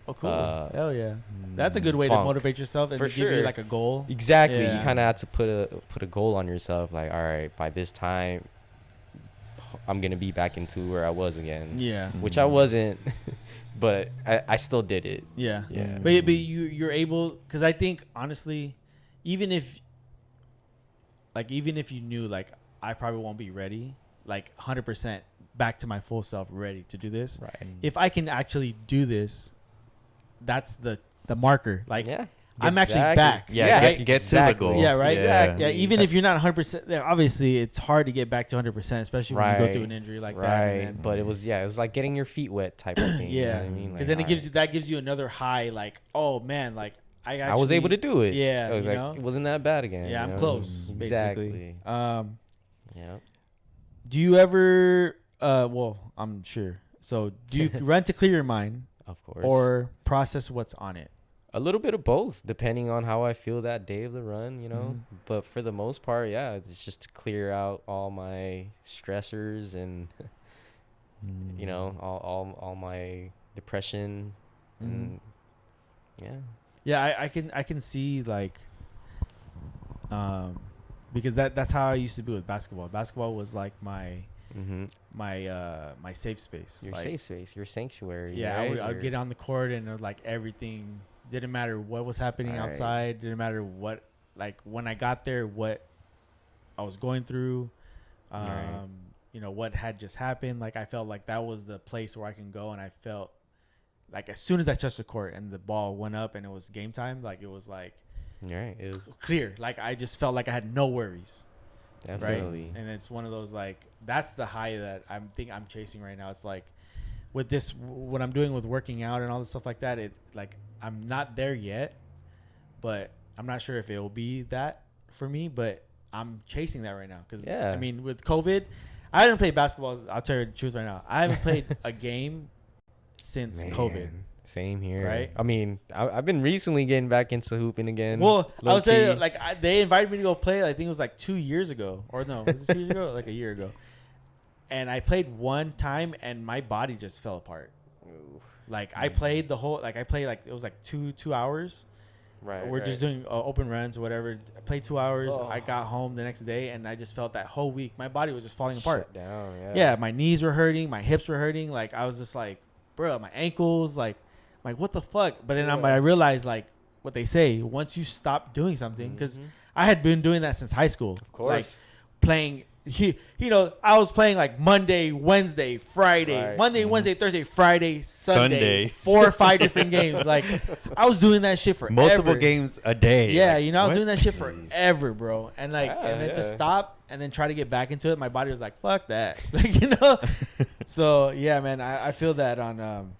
Oh, cool. Hell yeah. That's a good way to motivate yourself and for to give you like a goal. Exactly. Yeah. You kind of have to put a goal on yourself. Like, all right, by this time, I'm going to be back into where I was again. Yeah. Which I wasn't, but I still did it. Yeah. Yeah. But you're able, because I think, honestly, even if you knew, like, I probably won't be ready, like, 100% back to my full self ready to do this. Right. If I can actually do this, that's the marker. Like, Yeah. I'm actually back. Yeah, right? get to the goal. Yeah, right. Exactly. Yeah, even if you're not 100%, obviously it's hard to get back to 100%, especially when you go through an injury like that. Right. But it was like getting your feet wet type of thing. You know what I mean? Because like, then that gives you another high. Like, oh man, like I was able to do it. Yeah, I was like, it wasn't that bad again. Yeah, I'm close. Exactly. Basically. Yeah. Do you ever? Well, I'm sure. So, do you run to clear your mind, Of course, or process what's on it? a little bit of both, depending on how I feel that day of the run, But for the most part, yeah, it's just to clear out all my stressors and, all my depression. And, yeah. Yeah, I can see, like, because that's how I used to be with basketball. Basketball was like my safe space. Your safe space, your sanctuary. Yeah, right? I would get on the court and it was like everything didn't matter what was happening outside. Didn't matter what, like, when I got there, what I was going through, what had just happened. Like, I felt like that was the place where I can go, and I felt like as soon as I touched the court and the ball went up and it was game time, like, it was like it was clear. Like, I just felt like I had no worries. definitely. Right? And it's one of those, like, that's the high that I'm chasing right now. It's like with this, what I'm doing with working out and all this stuff like that, it, like, I'm not there yet, but I'm not sure if it will be that for me, but I'm chasing that right now. Because, I mean, with COVID, I haven't played basketball. I'll tell you the truth right now. I haven't played a game since COVID. Same here. Right? I mean, I've been recently getting back into hooping again. Well, I was saying, like, they invited me to go play. I think it was like 2 years ago. Or no, was it 2 years ago? Like a year ago. And I played one time, and my body just fell apart. Like, I played the whole, like, it was like two hours. Right. We're just doing open runs or whatever. I played 2 hours. I got home the next day, and I just felt that whole week my body was just falling apart. Shut down. Yeah, my knees were hurting, my hips were hurting. Like, I was just like, bro, my ankles, like what the fuck? But then I realized, like, what they say, once you stop doing something, because I had been doing that since high school. Of course. Like, playing, I was playing like Monday, Wednesday, Friday, Right. Monday, Wednesday, Thursday, Friday, Sunday. 4 or 5 different games. Like, I was doing that shit forever. Multiple games a day. Yeah, like, I was doing that shit forever, bro. And like, and then to yeah. stop and then try to get back into it, my body was like, fuck that. Like, So yeah, man, I feel that on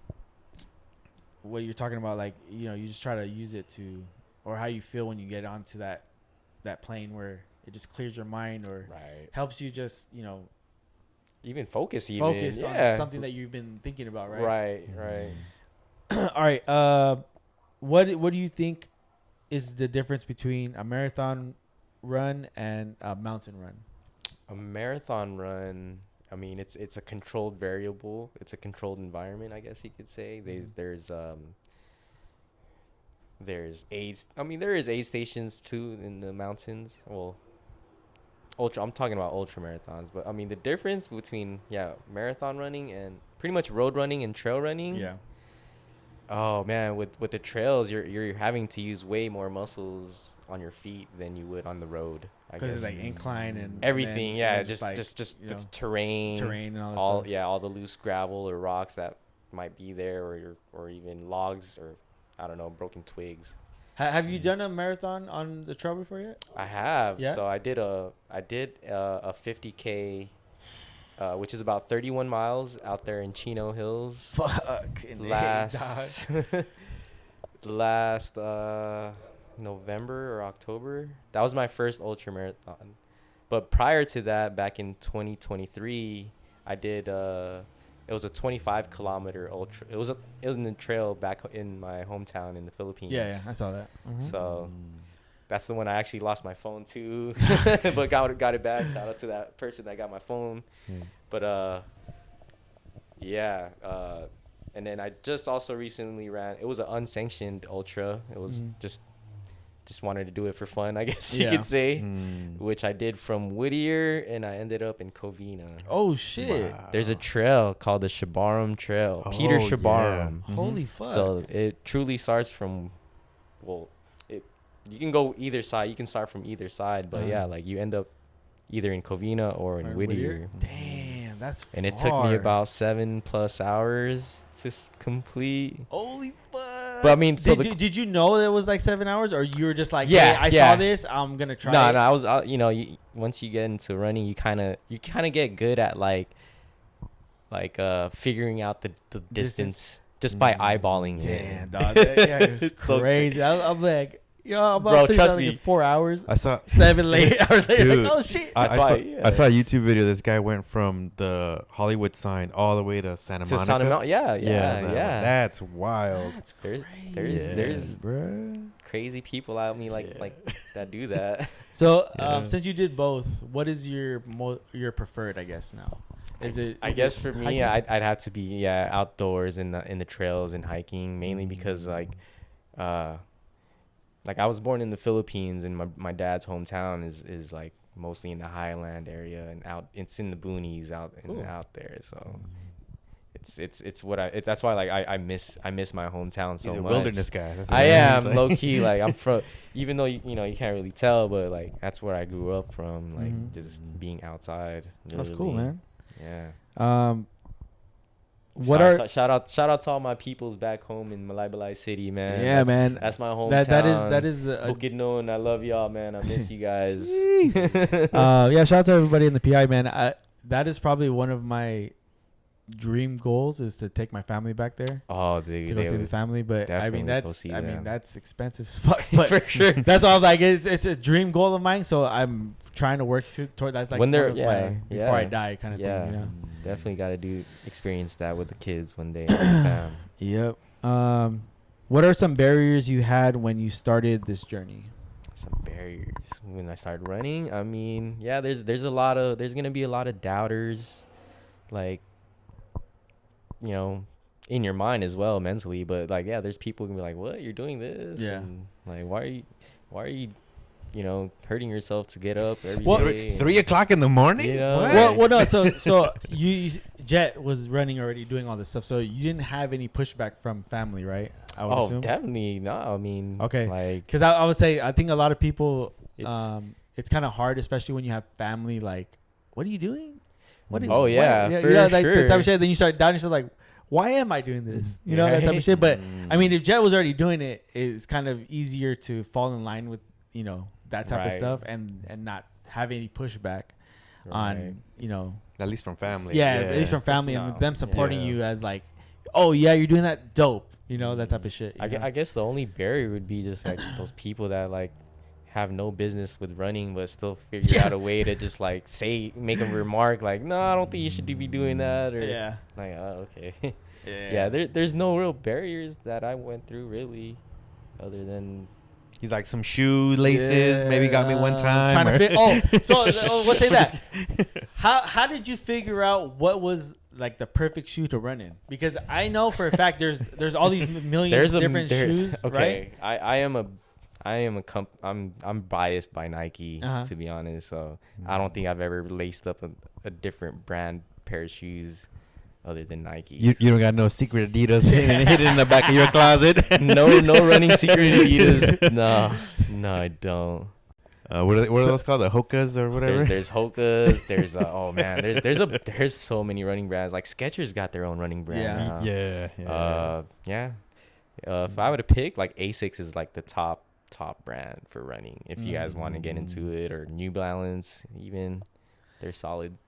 what you're talking about. Like, you just try to use it to, or how you feel when you get onto that plane where it just clears your mind, or helps you just, even focus on something that you've been thinking about, right? Right. All right. What do you think is the difference between a marathon run and a mountain run? A marathon run, I mean, it's a controlled variable. It's a controlled environment, I guess you could say. There's aids. I mean, there is aid stations too in the mountains. Well, I'm talking about ultra marathons, but I mean, the difference between marathon running and pretty much road running and trail running. Yeah. Oh man, with the trails, you're having to use way more muscles on your feet than you would on the road. I Because it's guess like incline and everything, and yeah, then just like, just you the know, terrain, and all that all stuff. yeah, all the loose gravel or rocks that might be there, or even logs or I don't know, broken twigs. Have you done a marathon on the trail before yet? I have. Yeah? So I did a 50K, which is about 31 miles out there in Chino Hills. Fuck. Last last November or October. That was my first ultra marathon. But prior to that, back in 2023, I did it was a 25-kilometer ultra. It was in the trail back in my hometown in the Philippines. Yeah, I saw that. So that's the one I actually lost my phone to, but got it back. Shout out to that person that got my phone. But yeah. And then I just also recently ran. It was an unsanctioned ultra. It was just wanted to do it for fun, I guess you could say, which I did from Whittier, and I ended up in Covina. Oh shit! Wow. There's a trail called the Shabaram Trail, Peter Oh, Shabaram. yeah. Holy fuck! So it truly starts from, well, you can go either side. You can start from either side, but yeah, like you end up either in Covina or in Whittier. Damn, that's and it took me about 7+ hours to complete. Holy fuck! But I mean, so did you know that it was like 7 hours, or you were just like, Yeah, hey, I yeah. saw this, I'm gonna try? No, it? I was, once you get into running, you kind of get good at like figuring out the distance just by eyeballing Damn, it. dog. Yeah, it's It's so crazy. I'm like, I'm Bro, about to trust like me. in 4 hours. I saw 7 late hours later, Dude, like, oh shit. I, That's I why, saw, yeah. I saw a YouTube video. This guy went from the Hollywood sign all the way to Santa To Monica. Santa Monica, yeah. That's wild. That's There's crazy. there's bruh. crazy people out me like that do that. So, Yeah. since you did both, what is your preferred? I guess now, is it? I is guess it for me, hiking? I'd have to be outdoors in the trails and hiking, mainly because like I was born in the Philippines, and my dad's hometown is like mostly in the highland area and it's in the boonies out there. So it's what that's why like I miss my hometown so He's a much. wilderness guy. That's what I it is. am Like- low key, like I'm from, even though you can't really tell, but like that's where I grew up from, like just being outside. That's cool, literally. man. Yeah. What are? Shout out to all my peoples back home in Malaybalay City, man. Yeah, man. That's my hometown. That is. Bukidnon. I love y'all, man. I miss you guys. Yeah, shout out to everybody in the PI, man. That is probably one of my dream goals, is to take my family back there Oh, to go see the family. But I mean, definitely go see them. that's expensive as fuck. But For sure. that's all. Like, it's a dream goal of mine. So I'm trying to work toward. That's like When they're- one of my before I yeah. die kind of Yeah. thing. You know. Definitely got to experience that with the kids one day. Fam. Yep. What are some barriers you had when you started this journey? Some barriers when I started running. I mean, yeah, there's gonna be a lot of doubters, like, in your mind as well, mentally. But like, yeah, there's people gonna be like, "What, you're doing this?" Yeah. And like, why are you hurting yourself to get up every Well, day? 3 o'clock in the morning. You know? What? Well, no. So you Jet was running already, doing all this stuff. So you didn't have any pushback from family, right? I would assume. Definitely no. I mean, Okay. like, Because I would say, I think a lot of people, It's- it's kind of hard, especially when you have family. Like, what are you doing? What? Oh, yeah, you for know, like the sure. type of shit. Then you start doubting yourself, like, why am I doing this? You know, that type of shit. But I mean, if Jet was already doing it, it's kind of easier to fall in line with that type of Right. stuff and not have any pushback on At least from family. yeah, at least from family and No. them supporting Yeah. you as like, oh yeah, you're doing that, dope. That type of shit. I guess the only barrier would be just like those people that like have no business with running but still figure Yeah. out a way to just like make a remark like, no, I don't think you should be doing that, or Yeah. like, oh, okay. Yeah, there's no real barriers that I went through really, other than He's like, some shoelaces maybe got me one time. Trying to or- fit. Let's say that. How did you figure out what was like the perfect shoe to run in? Because I know for a fact there's all these millions of different shoes, okay. right? I'm biased by Nike, Uh-huh. to be honest. So I don't think I've ever laced up a different brand pair of shoes other than Nike. You don't got no secret Adidas hidden in the back of your closet. No running secret Adidas. No, I don't. What are those called? The Hokas or whatever. There's Hokas. There's oh man, there's so many running brands. Like Skechers got their own running brand. Now. Yeah. If I were to pick, like Asics is like the top brand for running. If you guys want to get into it, or New Balance, even they're solid.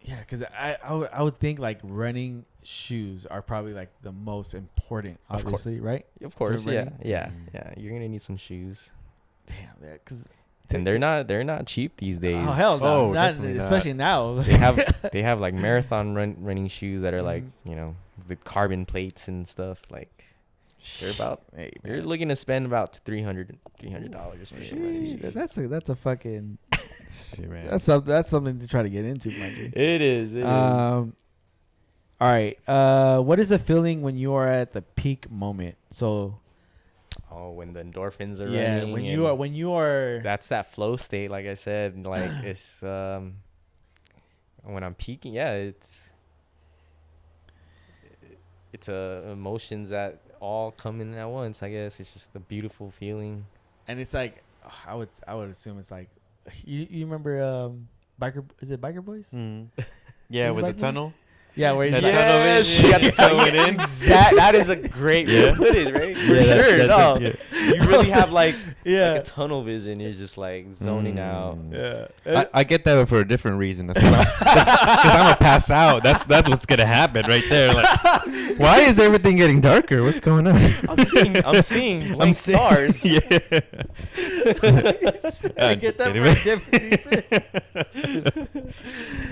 Yeah, because I would think like running shoes are probably like the most important, obviously, right? Of course, yeah. You're gonna need some shoes. Damn, because and they're not cheap these days. Oh hell no, not especially now. They have like marathon running shoes that are like, you know, the carbon plates and stuff. Like they're about you're looking to spend about $300 for shoes. That's a fucking shit, man. That's something to try to get into, Mikey. It is. All right. What is the feeling when you are at the peak moment? So. Oh, when the endorphins are running. Yeah, when you are. That's that flow state, like I said. Like it's when I'm peaking. Yeah, it's emotions that all come in at once. I guess it's just a beautiful feeling. And it's like, I would assume it's like, you remember Biker? Is it Biker Boys? Yeah, with the tunnel. Yeah, where you got the tunnel in. That is a great way to put it, right? For sure. You really have like a tunnel vision. You're just like zoning out. Yeah, I get that, but for a different reason. That's because I'm gonna pass out. That's what's gonna happen right there. Like, why is everything getting darker? What's going on? I'm seeing blank stars. Yeah. I get that for a different reason.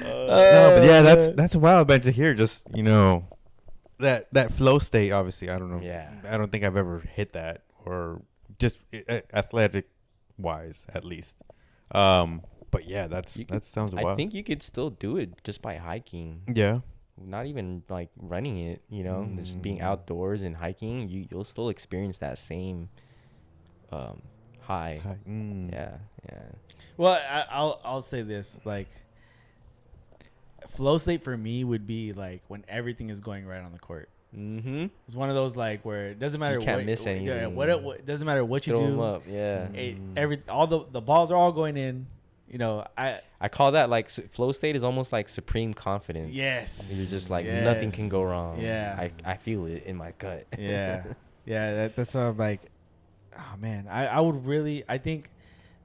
No, but yeah, that's wild, man, to hear. Just, you know, that flow state. Obviously, I don't know. Yeah, I don't think I've ever hit that, or just athletic wise, at least. But yeah, that sounds wild. I think you could still do it just by hiking. Yeah. Not even like running it, you know, just being outdoors and hiking. You'll still experience that same high. Yeah. Well, I'll say this, like, flow state for me would be like when everything is going right on the court. It's one of those like where it doesn't matter. You can't miss anything. Yeah, what doesn't matter what you Throw do. them up. Yeah. All the balls are all going in. You know, I call that like flow state is almost like supreme confidence. Yes. You're just like nothing can go wrong. Yeah. I feel it in my gut. Yeah. Yeah. That's like, oh man, I think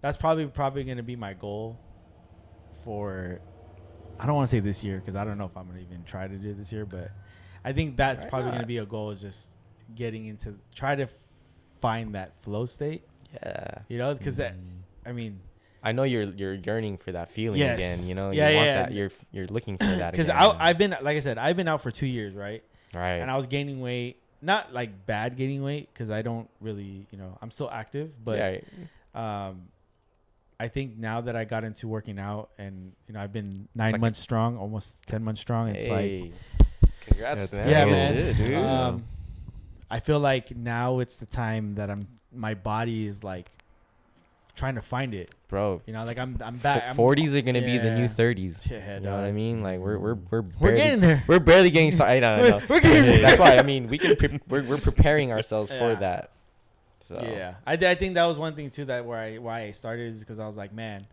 that's probably going to be my goal for, I don't want to say this year, because I don't know if I'm going to even try to do it this year, but I think that's probably going to be a goal, is just getting into, try to find that flow state. Yeah. You know, because I mean, I know you're yearning for that feeling again. You know, yeah, you want that. You're looking for that because again. I've been, like I said, I've been out for 2 years, right? Right. And I was gaining weight, not like bad gaining weight, because I don't really, you know, I'm still active, but I think now that I got into working out, and you know, I've been 9 months strong, almost 10 months strong. It's like, congrats, man. Yeah, man. Shit, dude. I feel like now it's the time that my body is like trying to find it, bro. You know, like I'm back. 40s are gonna be the new 30s. Yeah, you know what I mean? Like we're getting there. We're barely getting started. I know. We're getting there. That's why I mean we're preparing ourselves for that. So. Yeah, I think that was one thing too, that why I started, is because I was like, man,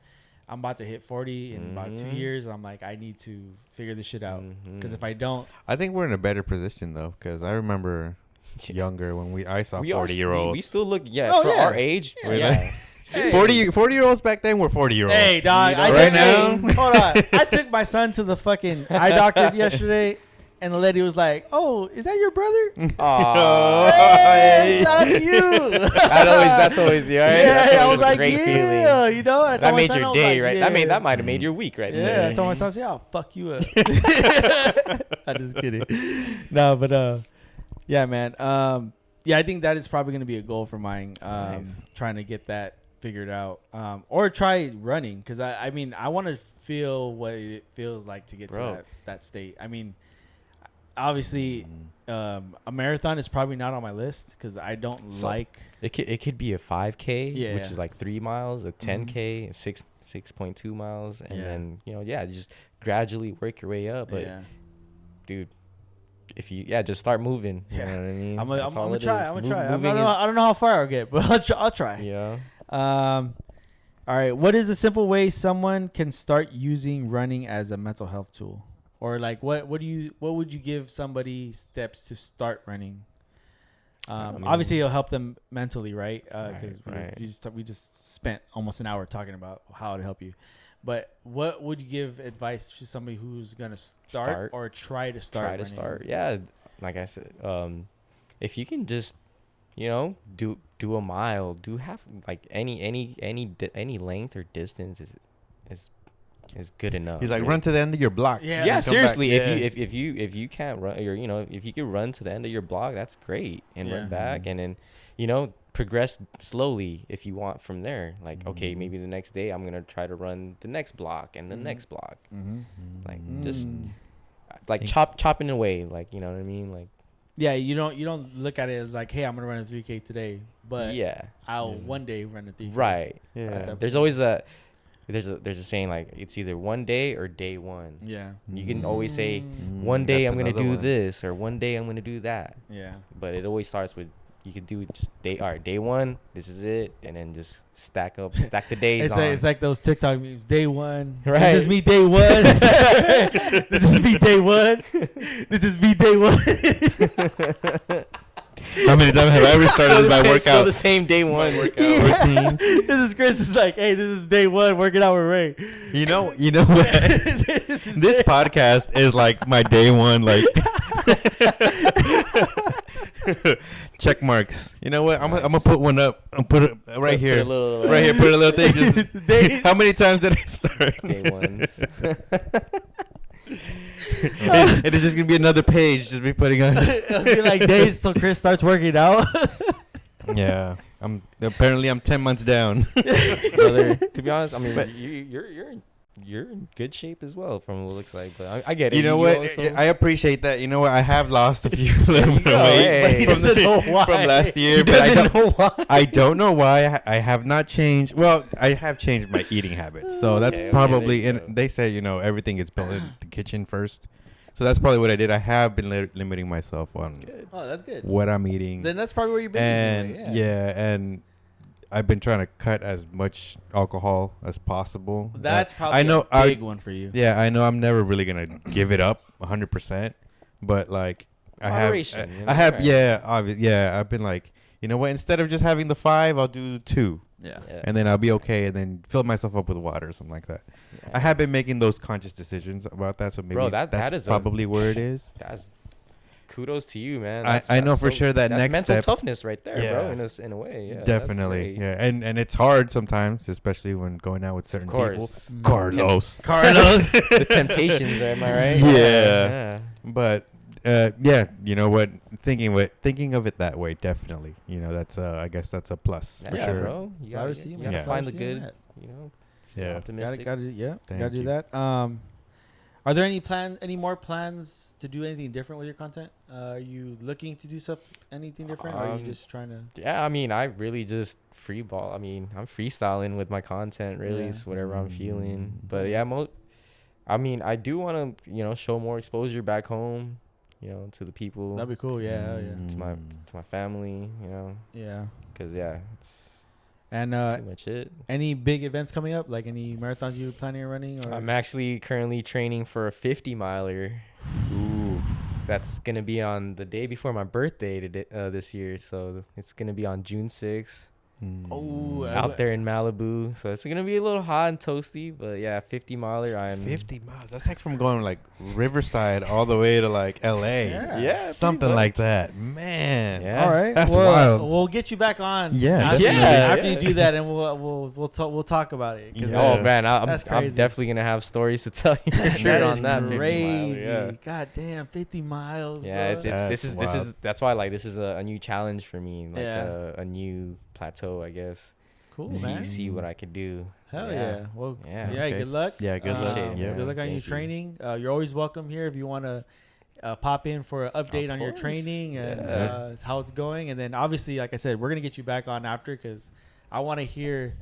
I'm about to hit 40 in about 2 years. I'm like, I need to figure this shit out, because if I don't, I think we're in a better position though, because I remember younger when I saw 40-year-olds. We still look our age. Yeah. 40-year-olds back then were 40-year-olds. Hey, dog. Hold on. I took my son to the fucking eye doctor yesterday, and the lady was like, "Oh, is that your brother?" Oh, hey, shout out to you. That's always the right. Yeah, I was like, great feeling. You know, that made your day, right? Yeah. That might have made your week, right? Yeah, I told my son, "Yeah, I'll fuck you up." I'm just kidding. No, but yeah, man. Yeah, I think that is probably gonna be a goal for mine. Nice. Trying to get that figured out, or try running, because I mean, I want to feel what it feels like to get to that state. I mean, obviously, a marathon is probably not on my list, because I don't like it could be a 5K, which is like 3 miles, a 10K, 6.2 miles, and then just gradually work your way up. But dude, if you just start moving. You know what I mean? I'm gonna try. I Moving don't know how far I'll get, but I'll try. Yeah. All right. What is a simple way someone can start using running as a mental health tool? Or like what would you give somebody steps to start running? Obviously it'll help them mentally, right? Because we just spent almost an hour talking about how to help you. But what would you give advice to somebody who's gonna start or try to start? Yeah, like I said, if you can just, do a mile, do half, like any length or distance is good enough. He's like, run to the end of your block. Yeah, seriously. If you can't run, or if you can run to the end of your block, that's great, and run back, and then progress slowly if you want from there. Like, okay, maybe the next day I'm gonna try to run the next block and the next block, like just like chopping away, like, you know what I mean, like. Yeah, you don't look at it as like, hey, I'm gonna run a 3K today, but I'll one day run a 3K. Right. Yeah. There's always there's a saying, like, it's either one day or day one. Yeah. You can always say one day I'm gonna do this, or one day I'm gonna do that. Yeah. But it always starts with, you could do just day one, this is it, and then just stack the days. It's like those TikTok memes. Day one, right? This is me. Day one. This is me. Day one. This is me. Day one. How many times have I ever started my workout? Still the same day one routine. This is Chris. Is like, hey, this is day one working out with Ray. You know what? This podcast is like my day one, like check marks. You know what? I'm gonna put one up. I'm put it right here. Right here. Put a little thing. Just, how many times did I start? Day one. It is just gonna be another page. Just be putting on. It'll be like days till Chris starts working out. Yeah, I'm 10 months down. Brother, to be honest, I mean, you're in good shape as well, from what it looks like. But I get it. You know what? I appreciate that. You know what? I have lost a few little bit of weight from last year. He doesn't know why. I don't know why. I have not changed. Well, I have changed my eating habits. So that's probably. And they say, everything gets built in the kitchen first. So that's probably what I did. I have been limiting myself on. Oh, that's good. What I'm eating. Then that's probably where you've been. And and I've been trying to cut as much alcohol as possible. That's probably a big one for you. Yeah, I know I'm never really going to give it up 100%. But, like, moderation, I've been like, you know what? Instead of just having the 5, I'll do 2. Yeah. And then I'll be okay, and then fill myself up with water or something like that. Yeah. I have been making those conscious decisions about that, so maybe that's probably where it is. That's kudos to you, man. I know for sure that next mental step, tough right there, bro. In a way, yeah. Definitely, yeah. And it's hard sometimes, especially when going out with certain people. Carlos, the temptations, am I right? Yeah. But you know what? Thinking of it that way, definitely. That's I guess that's a plus for sure. Bro. You gotta find the good. Yeah. Optimistic. Gotta do that. Are there any more plans to do anything different with your content? Are you looking to do anything different, or are you just trying to? Yeah, I mean, I really just free ball. I mean, I'm freestyling with my content. Really, it's whatever I'm feeling. But yeah, I mean, I do want to show more exposure back home. To the people. That'd be cool. Yeah, To my family. Yeah. Because it's. And pretty much it. Any big events coming up? Like any marathons you planning on running? Or? I'm actually currently training for a 50 miler. Ooh. That's going to be on the day before my birthday this year. So it's going to be on June 6th. Oh, out there in Malibu. So it's going to be a little hot and toasty. But yeah, 50 miler. 50 miles. That's like from going like Riverside all the way to like LA. Yeah. Something like that. Man. Yeah. All right. That's wild. We'll get you back on. Yeah. After you do that, and we'll talk about it. Yeah. Oh man, I'm definitely gonna have stories to tell you for sure on that. Crazy. 50 miles, God damn, 50 miles. Yeah. Bro. This is that's why this is a new challenge for me. Like a new plateau, I guess. Cool, man. See what I could do. Hell yeah. Well, okay. Good luck. Yeah, good luck. Good luck on your training. You're always welcome here if you want to pop in for an update on your training and how it's going. And then obviously, like I said, we're going to get you back on after because I want to hear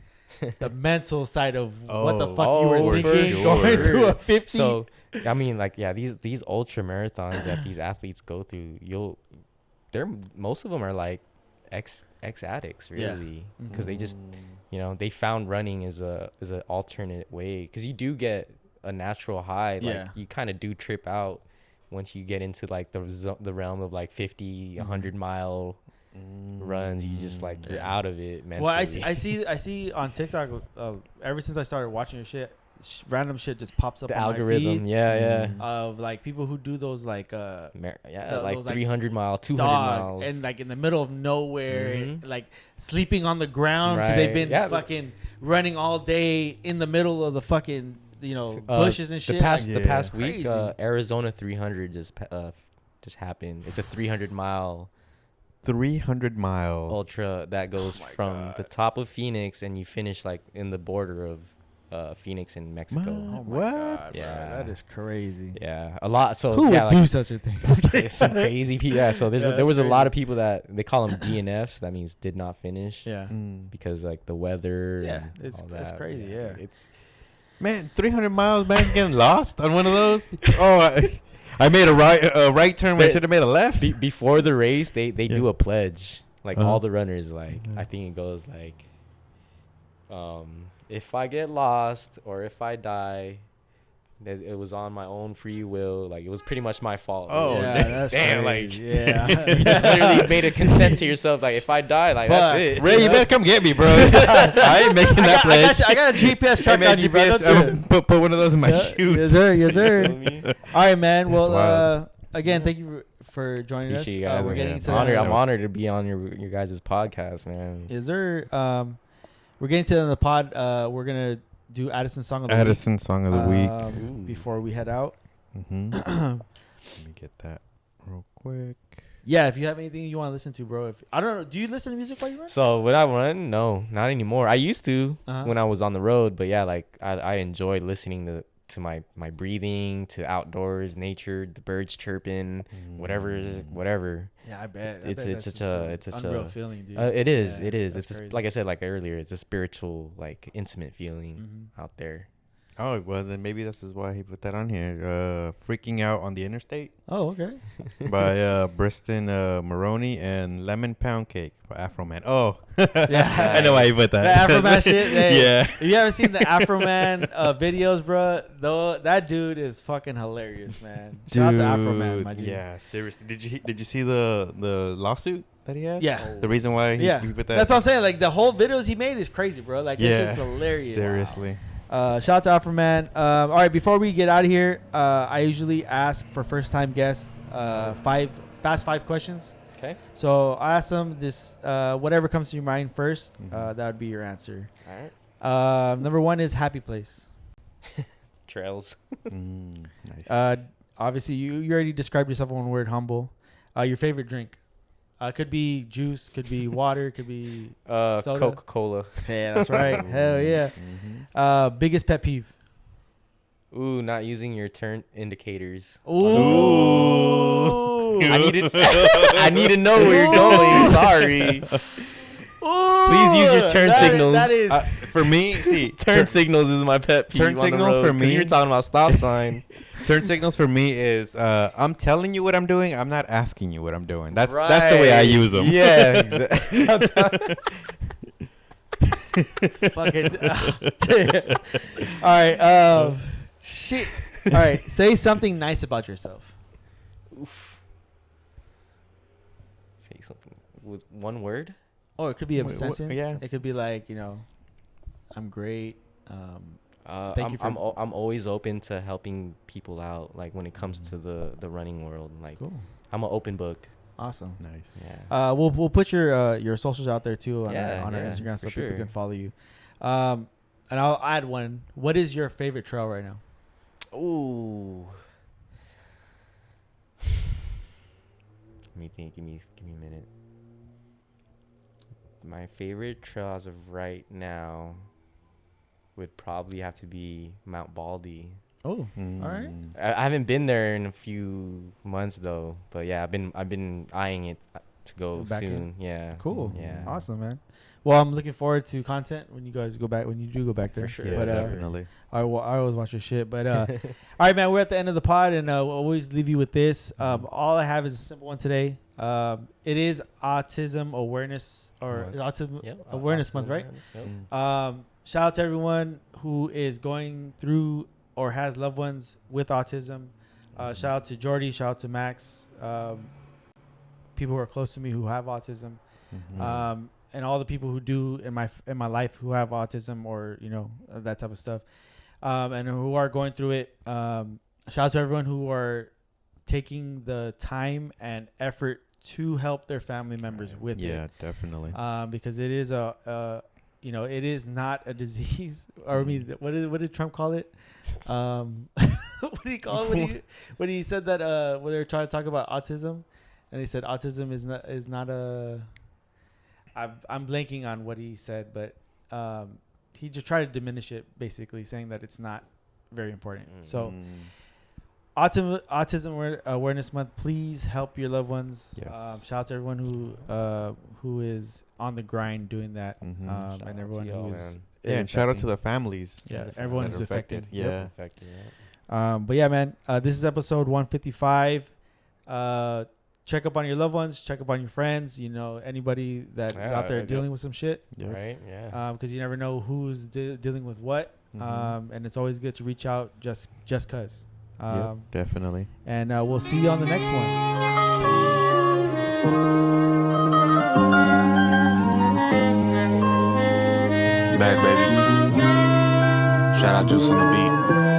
the mental side of what the fuck you Oh, were for thinking sure. going through a 50. So, I mean, like, yeah, these ultra marathons that these athletes go through, most of them are like ex addicts, really, because they just, they found running as an alternate way, because you do get a natural high. Like, you kind of do trip out once you get into like the realm of like 50, 100 mile runs. You just like you're out of it mentally. Well, I see on TikTok. Ever since I started watching your shit, random shit just pops up. The on algorithm, my feed yeah. of like people who do those like Like those, 300 mile, 200 dog, miles, and like in the middle of nowhere, and, like sleeping on the ground because they've been fucking running all day in the middle of the fucking bushes and shit. The past week, crazy. Arizona 300 just happened. It's a 300 mile 300 miles ultra that goes from the top of Phoenix, and you finish like in the border of Phoenix in Mexico. Oh my what? God, Yeah, bro, that is crazy. Yeah, a lot. So who would like, do such a thing? some crazy people. Yeah, so there was a lot of people that they call them DNFs. That means did not finish. Yeah, because like the weather. yeah, and it's all that. crazy. Yeah, It's Man, 300 miles, man, getting lost on one of those. Oh, I made a right turn when I should have made a left. before the race, they do a pledge. Like Uh-huh. all the runners, like I think it goes like, if I get lost or if I die, that it was on my own free will. Like it was pretty much my fault. Oh, yeah, that's damn, crazy. like yeah, you just literally made a consent to yourself. Like if I die, like Fuck. that's it. Ray, you better come get me, bro. I ain't making that pledge. I got a GPS track Hey, man, on you, bro. GPS, Don't you? put one of those in my Yeah, shoes. Yes, sir. Yes, sir. Feel me? All right, man. That's Well, wild. again, thank you for joining us. Appreciate you guys. We're getting man. to I'm honored to be on your guys' podcast, man. Is there? We're getting to the end of the pod. We're gonna do Addison's song of the Addison song of the week. Ooh. before we head out. Let me get that real quick. Yeah, if you have anything you want to listen to, bro. If I don't know, do you listen to music while you run? So when I run, no, not anymore. I used to Uh-huh. when I was on the road, but yeah, like I enjoy listening to my breathing, to outdoors, nature, the birds chirping, whatever. Yeah, I bet. It's such a unreal feeling, dude. It is. Yeah, It is. that's It's just, crazy. like I said, like earlier, it's a spiritual, like intimate feeling out there. Oh, well, then maybe this is why he put that on here. Freaking Out on the Interstate Oh, okay. by Briston Maroney and Lemon Pound Cake by Afro Man. Oh, Yeah. I know why he put that. The Afro Man shit. Hey, Yeah. If you haven't seen the Afro Man videos, bro, though that dude is fucking hilarious, man. Shout out to Afro Man, my dude. Yeah, seriously. Did you see the lawsuit that he has? Yeah. The reason why he put that. That's what I'm saying. Like the whole videos he made is crazy, bro. Like Yeah. it's just hilarious. Seriously. Shout out to Afro Man. All right, before we get out of here, I usually ask for first time guests five questions. Okay. So I ask them this whatever comes to your mind first. That would be your answer. All right. Number one is happy place. Trails. Nice. Obviously you already described yourself in one word, humble. Your favorite drink. Could be juice, could be water, could be soda. Coca-Cola. Yeah, that's right. Hell yeah. Biggest pet peeve. Ooh, not using your turn indicators. Ooh. I need to know where you're going. Sorry. Please use your turn signals. That is For me, see, Turn signals is my pet peeve. Turn on the signals road, for 'cause me- You're talking about stop sign. turn signals for me is I'm telling you what I'm doing. I'm not asking you what I'm doing. That's the way I use them. Yeah, exactly. fucking. All right. Shit. All right. Say something nice about yourself. Oof. Say something with one word. Or it could be a Wait, sentence. yeah. It could be like, I'm great. Thank you for. I'm always open to helping people out. Like when it comes to the running world. Like Cool. I'm an open book. Awesome. Nice. Yeah. We'll put your socials out there too on Yeah, our yeah, Instagram so for people sure. can follow you. And I'll add one. What is your favorite trail right now? Ooh. Let me think. Give me a minute. My favorite trail as of right now would probably have to be Mount Baldy. Oh, all right. I haven't been there in a few months though, but yeah, I've been eyeing it to go Back in. soon. Yeah. Cool. Yeah. Awesome, man. Well, I'm looking forward to content when you guys go back. When you do go back there, For sure. Yeah, But definitely. I always watch your shit. But all right, man. We're at the end of the pod, and we'll always leave you with this. All I have is a simple one today. It is Autism Awareness Autism Yep. Awareness Month, right? Yep. Shout out to everyone who is going through or has loved ones with autism. Shout out to Jordy. Shout out to Max. People who are close to me who have autism. Mhm. And all the people who do in my life who have autism or that type of stuff, and who are going through it. Shout out to everyone who are taking the time and effort to help their family members with Yeah, it. definitely. Because it is it is not a disease. Or I mean, what did Trump call it? What did he call it when he said that when they were trying to talk about autism, and he said autism is not a. I'm blanking on what he said, but he just tried to diminish it, basically saying that it's not very important. So, Autism Awareness Month. Please help your loved ones. Yes. Shout out to everyone who is on the grind doing that, Mhm. Shout and out everyone to who y'all, is man. Yeah, and shout out to the families. yeah, the everyone that who's are affected. affected. Yeah. Affected, yeah. But yeah, man, this is episode 155. Check up on your loved ones. Check up on your friends. Anybody that's out there dealing with some shit. Yep. Right? Yeah. Because you never know who's dealing with what. Mhm. And it's always good to reach out just cause. Yep, definitely. And we'll see you on the next one. Back, baby. Shout out Juice on the beat.